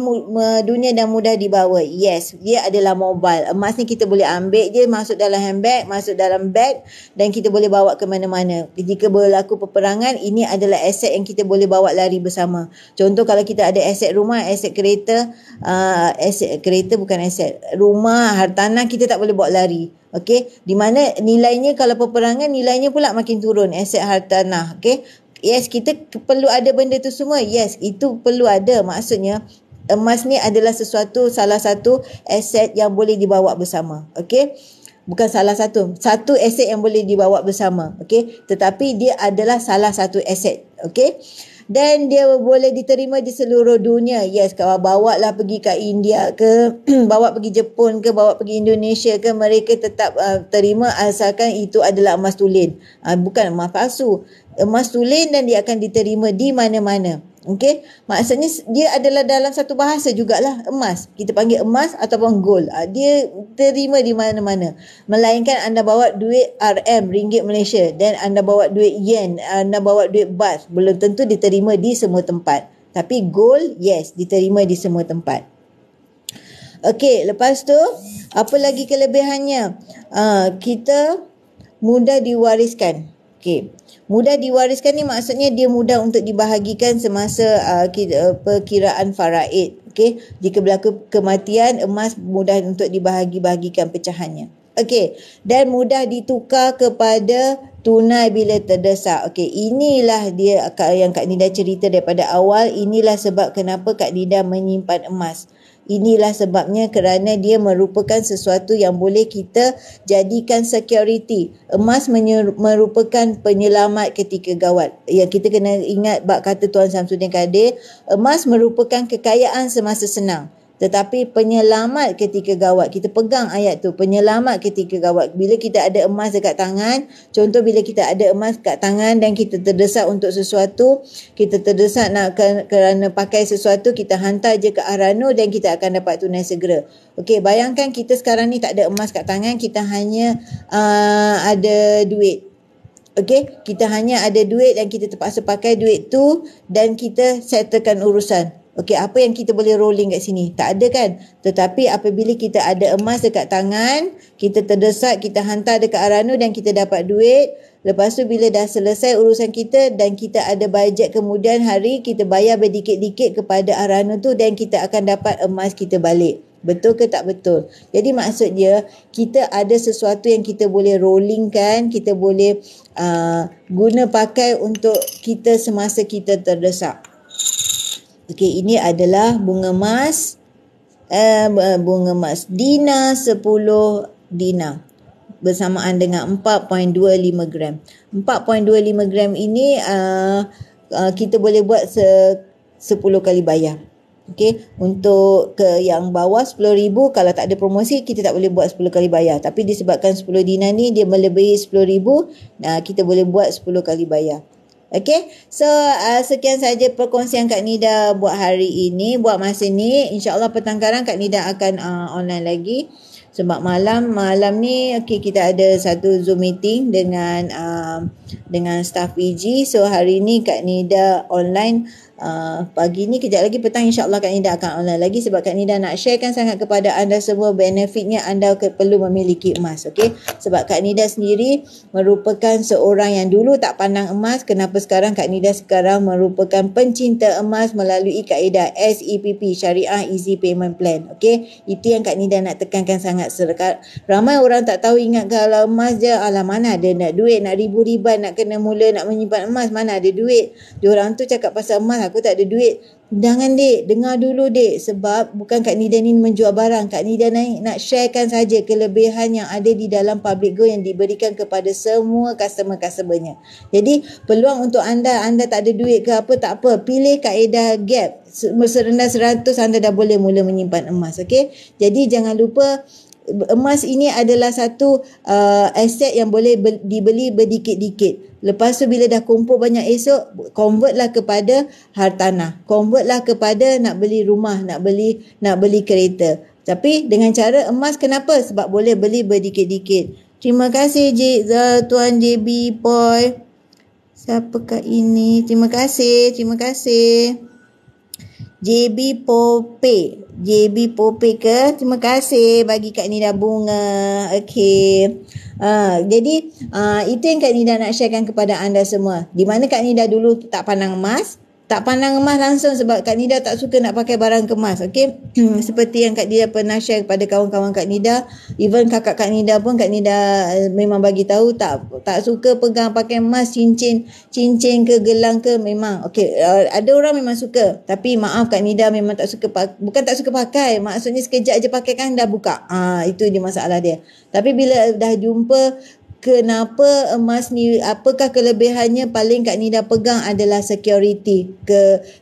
dunia dan mudah dibawa. Yes, dia adalah mobile. Emas ni kita boleh ambil je, masuk dalam handbag, masuk dalam bag dan kita boleh bawa ke mana-mana. Jika berlaku peperangan, ini adalah aset yang kita boleh bawa lari bersama. Contoh kalau kita ada aset rumah, aset kereta, rumah, hartanah, kita tak boleh bawa lari. Okey, di mana nilainya kalau peperangan, nilainya pula makin turun aset hartanah. Okey, yes, kita perlu ada benda tu semua. Yes, itu perlu ada. Maksudnya emas ni adalah salah satu aset yang boleh dibawa bersama. Okey, bukan salah satu aset yang boleh dibawa bersama. Okey, tetapi dia adalah salah satu aset. Okey, dan dia boleh diterima di seluruh dunia. Yes, kalau bawa lah pergi ke India ke, bawa pergi Jepun ke, bawa pergi Indonesia ke, mereka tetap terima asalkan itu adalah emas tulen. Bukan emas palsu. Emas tulen dan dia akan diterima di mana-mana. Okey, maksudnya dia adalah dalam satu bahasa jugalah emas. Kita panggil emas ataupun gold. Dia terima di mana-mana. Melainkan anda bawa duit RM, ringgit Malaysia, dan anda bawa duit yen, anda bawa duit baht, belum tentu diterima di semua tempat. Tapi gold, yes, diterima di semua tempat. Okey, lepas tu apa lagi kelebihannya? Kita mudah diwariskan. Okey. Mudah diwariskan ni maksudnya dia mudah untuk dibahagikan semasa perkiraan faraid. Okey, jika berlaku kematian, emas mudah untuk dibahagi-bahagikan pecahannya. Okey, dan mudah ditukar kepada tunai bila terdesak. Okey, inilah dia yang Kak Nida cerita daripada awal. Inilah sebab kenapa Kak Nida menyimpan emas. Inilah sebabnya kerana dia merupakan sesuatu yang boleh kita jadikan security. Emas merupakan penyelamat ketika gawat. Yang kita kena ingat bab kata Tuan Samsudin Kadir, emas merupakan kekayaan semasa senang, tetapi penyelamat ketika gawat. Kita pegang ayat tu, penyelamat ketika gawat. Bila kita ada emas dekat tangan, contoh bila kita ada emas dekat tangan dan kita terdesak untuk sesuatu, kita terdesak nak kerana pakai sesuatu, kita hantar je ke Arano dan kita akan dapat tunai segera. Okey, bayangkan kita sekarang ni tak ada emas kat tangan, kita hanya ada duit. Okey, kita hanya ada duit dan kita terpaksa pakai duit tu dan kita settlekan urusan. Okey, apa yang kita boleh rolling kat sini? Tak ada kan? Tetapi apabila kita ada emas dekat tangan, kita terdesak, kita hantar dekat Arano dan kita dapat duit. Lepas tu bila dah selesai urusan kita dan kita ada bajet kemudian hari, kita bayar berdikit-dikit kepada Arano tu dan kita akan dapat emas kita balik. Betul ke tak betul? Jadi maksudnya kita ada sesuatu yang kita boleh rollingkan, kita boleh guna pakai untuk kita semasa kita terdesak. Okey, ini adalah bunga emas Dina 10 Dina bersamaan dengan 4.25 gram. 4.25 gram ini kita boleh buat 10 kali bayar. Okey, untuk ke yang bawah 10,000, kalau tak ada promosi kita tak boleh buat 10 kali bayar. Tapi disebabkan 10 Dina ni dia melebihi 10,000, kita boleh buat 10 kali bayar. Okay, so sekian saja perkongsian Kak Nida buat hari ini, buat masa ni. InsyaAllah petangkaran Kak Nida akan online lagi. Sebab malam ni kita ada satu Zoom meeting dengan staff PG. So hari ni Kak Nida online pagi ni, kejap lagi petang insyaAllah Kak Nida akan online lagi sebab Kak Nida nak sharekan sangat kepada anda semua benefitnya anda perlu memiliki emas. Okay, sebab Kak Nida sendiri merupakan seorang yang dulu tak pandang emas. Kenapa sekarang Kak Nida sekarang merupakan pencinta emas melalui kaedah SEPP, Syariah Easy Payment Plan. Okay, itu yang Kak Nida nak tekankan sangat. Ramai orang tak tahu, ingat kalau emas je, alah mana ada nak duit, nak ribu-riban nak kena mula nak menyimpan emas, mana ada duit. Diorang tu cakap pasal emas, aku tak ada duit. Jangan dek, dengar dulu dek, sebab bukan Kak Nida ni menjual barang. Kak Nida nak sharekan saja kelebihan yang ada di dalam public go yang diberikan kepada semua customer-customernya. Jadi peluang untuk anda tak ada duit ke apa, tak apa, pilih kaedah gap. Serendah 100 anda dah boleh mula menyimpan emas. Okay, jadi jangan lupa emas ini adalah satu aset yang boleh dibeli berdikit-dikit. Lepas tu bila dah kumpul banyak esok, convertlah kepada hartanah, convertlah kepada nak beli rumah, nak beli kereta. Tapi dengan cara emas, kenapa? Sebab boleh beli berdikit-dikit. Terima kasih Tuan JB Boy. Siapakah ini? Terima kasih. JB Pope ke? Terima kasih bagi Kak Nida bunga. Okey. Jadi itu yang Kak Nida nak sharekan kepada anda semua. Di mana Kak Nida dulu tak pandang emas langsung sebab Kak Nida tak suka nak pakai barang kemas. Okey. Seperti yang Kak Nida pernah share kepada kawan-kawan Kak Nida, even kakak Kak Nida pun Kak Nida memang bagi tahu tak suka pegang pakai emas, cincin ke gelang ke, memang okey. Ada orang memang suka, tapi maaf Kak Nida memang tak suka bukan tak suka pakai, maksudnya sekejap je pakai kan dah buka. Itu dia masalah dia. Tapi bila dah jumpa kenapa emas ni, apakah kelebihannya, paling Kak Nida pegang adalah security.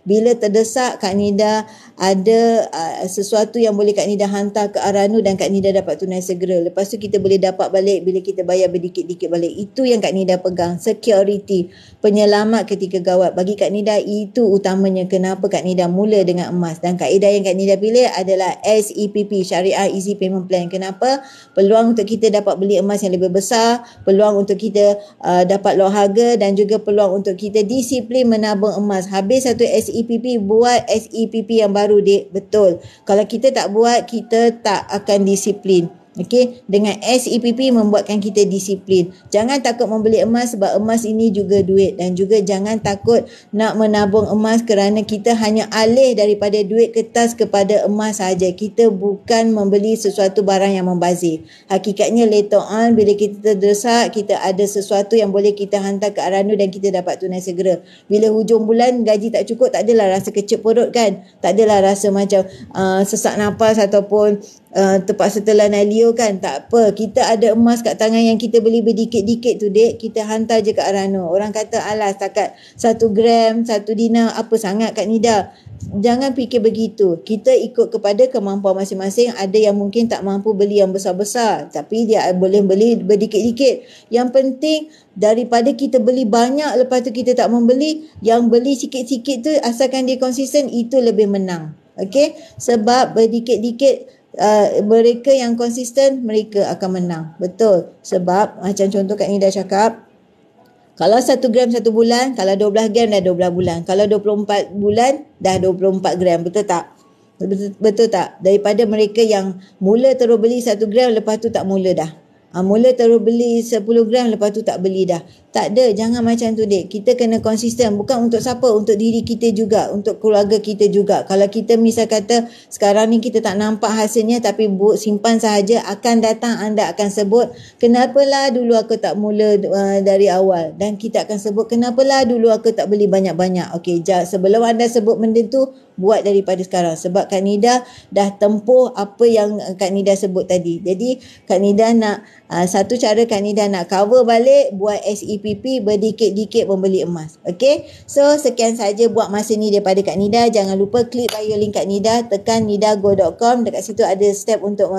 Bila terdesak Kak Nida ada sesuatu yang boleh Kak Nida hantar ke Aranu dan Kak Nida dapat tunai segera. Lepas tu kita boleh dapat balik bila kita bayar berdikit-dikit balik. Itu yang Kak Nida pegang, security, penyelamat ketika gawat. Bagi Kak Nida itu utamanya kenapa Kak Nida mula dengan emas. Dan kaedah yang Kak Nida pilih adalah SEPP, Syariah Easy Payment Plan. Kenapa? Peluang untuk kita dapat beli emas yang lebih besar, peluang untuk kita dapat low harga dan juga peluang untuk kita disiplin menabung emas. Habis satu SEPP, buat SEPP yang baru, Dek. Betul. Kalau kita tak buat, kita tak akan disiplin. Okey, dengan SEPP membuatkan kita disiplin. Jangan takut membeli emas sebab emas ini juga duit, dan juga jangan takut nak menabung emas kerana kita hanya alih daripada duit kertas kepada emas saja. Kita bukan membeli sesuatu barang yang membazir. Hakikatnya later on bila kita terdesak, kita ada sesuatu yang boleh kita hantar ke Aranu dan kita dapat tunai segera. Bila hujung bulan gaji tak cukup, tak adalah rasa kecil perut kan? Tak adalah rasa macam sesak nafas ataupun terpaksa telan Alio kan. Tak apa, kita ada emas kat tangan yang kita beli berdikit-dikit tu, Dek. Kita hantar je ke Arano. Orang kata alah setakat 1 gram 1 dinar, apa sangat Kak Nida. Jangan fikir begitu. Kita ikut kepada kemampuan masing-masing. Ada yang mungkin tak mampu beli yang besar-besar, tapi dia boleh beli berdikit-dikit. Yang penting daripada kita beli banyak lepas tu kita tak membeli, yang beli sikit-sikit tu asalkan dia konsisten, itu lebih menang. Okey, sebab berdikit-dikit mereka yang konsisten, mereka akan menang. Betul. Sebab macam contoh Kak Nida cakap, kalau 1 gram 1 bulan, kalau 12 gram dah 12 bulan. Kalau 24 bulan dah 24 gram. Betul tak? Betul tak? Daripada mereka yang mula terus beli 1 gram, lepas tu tak mula dah. Mula terus beli 10 gram, lepas tu tak beli dah. Tak ada, jangan macam tu, Dek. Kita kena konsisten. Bukan untuk siapa, untuk diri kita juga, untuk keluarga kita juga. Kalau kita misal kata sekarang ni kita tak nampak hasilnya, tapi simpan sahaja, akan datang anda akan sebut, kenapalah dulu aku tak mula dari awal. Dan kita akan sebut, kenapalah dulu aku tak beli banyak-banyak. Okey, sebelum anda sebut benda tu, buat daripada sekarang. Sebab Kak Nida dah tempuh apa yang Kak Nida sebut tadi. Jadi Kak Nida nak satu cara Kak Nida nak cover balik, buat SEPP, berdikit-dikit membeli emas. Okey, so sekian saja buat masa ni daripada Kak Nida. Jangan lupa klik bio link Kak Nida, tekan nidago.com. Dekat situ ada step untuk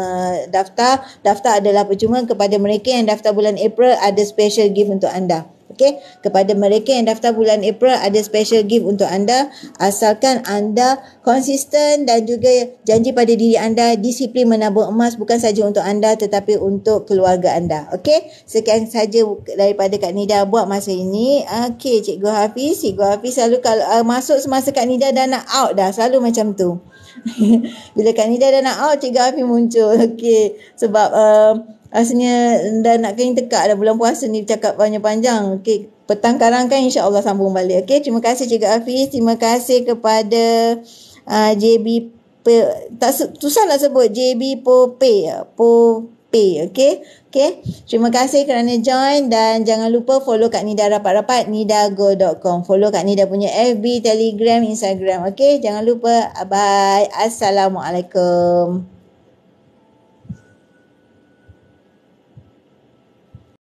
daftar. Daftar adalah percuma. Kepada mereka yang daftar bulan April, ada special gift untuk anda. Okey, kepada mereka yang daftar bulan April, ada special gift untuk anda, asalkan anda konsisten dan juga janji pada diri anda, disiplin menabung emas, bukan saja untuk anda tetapi untuk keluarga anda. Okey, sekian saja daripada Kak Nida buat masa ini. Okey, Cikgu Hafiz selalu kalau masuk semasa Kak Nida dah nak out dah, selalu macam tu. Bila Kak Nida dah nak out, Cikgu Hafiz muncul. Okey, sebab rasanya dah nak kena tekak dah, bulan puasa ni cakap panjang-panjang. Okey, petang karang kan insya-Allah sambung balik. Okey, terima kasih Cikgu Hafiz, terima kasih kepada JB tak susah nak sebut, JB Pope. Okey. Terima kasih kerana join dan jangan lupa follow Kak Nida rapat-rapat, nidago.com. Follow Kak Nida punya FB, Telegram, Instagram. Okey, jangan lupa. Bye. Assalamualaikum.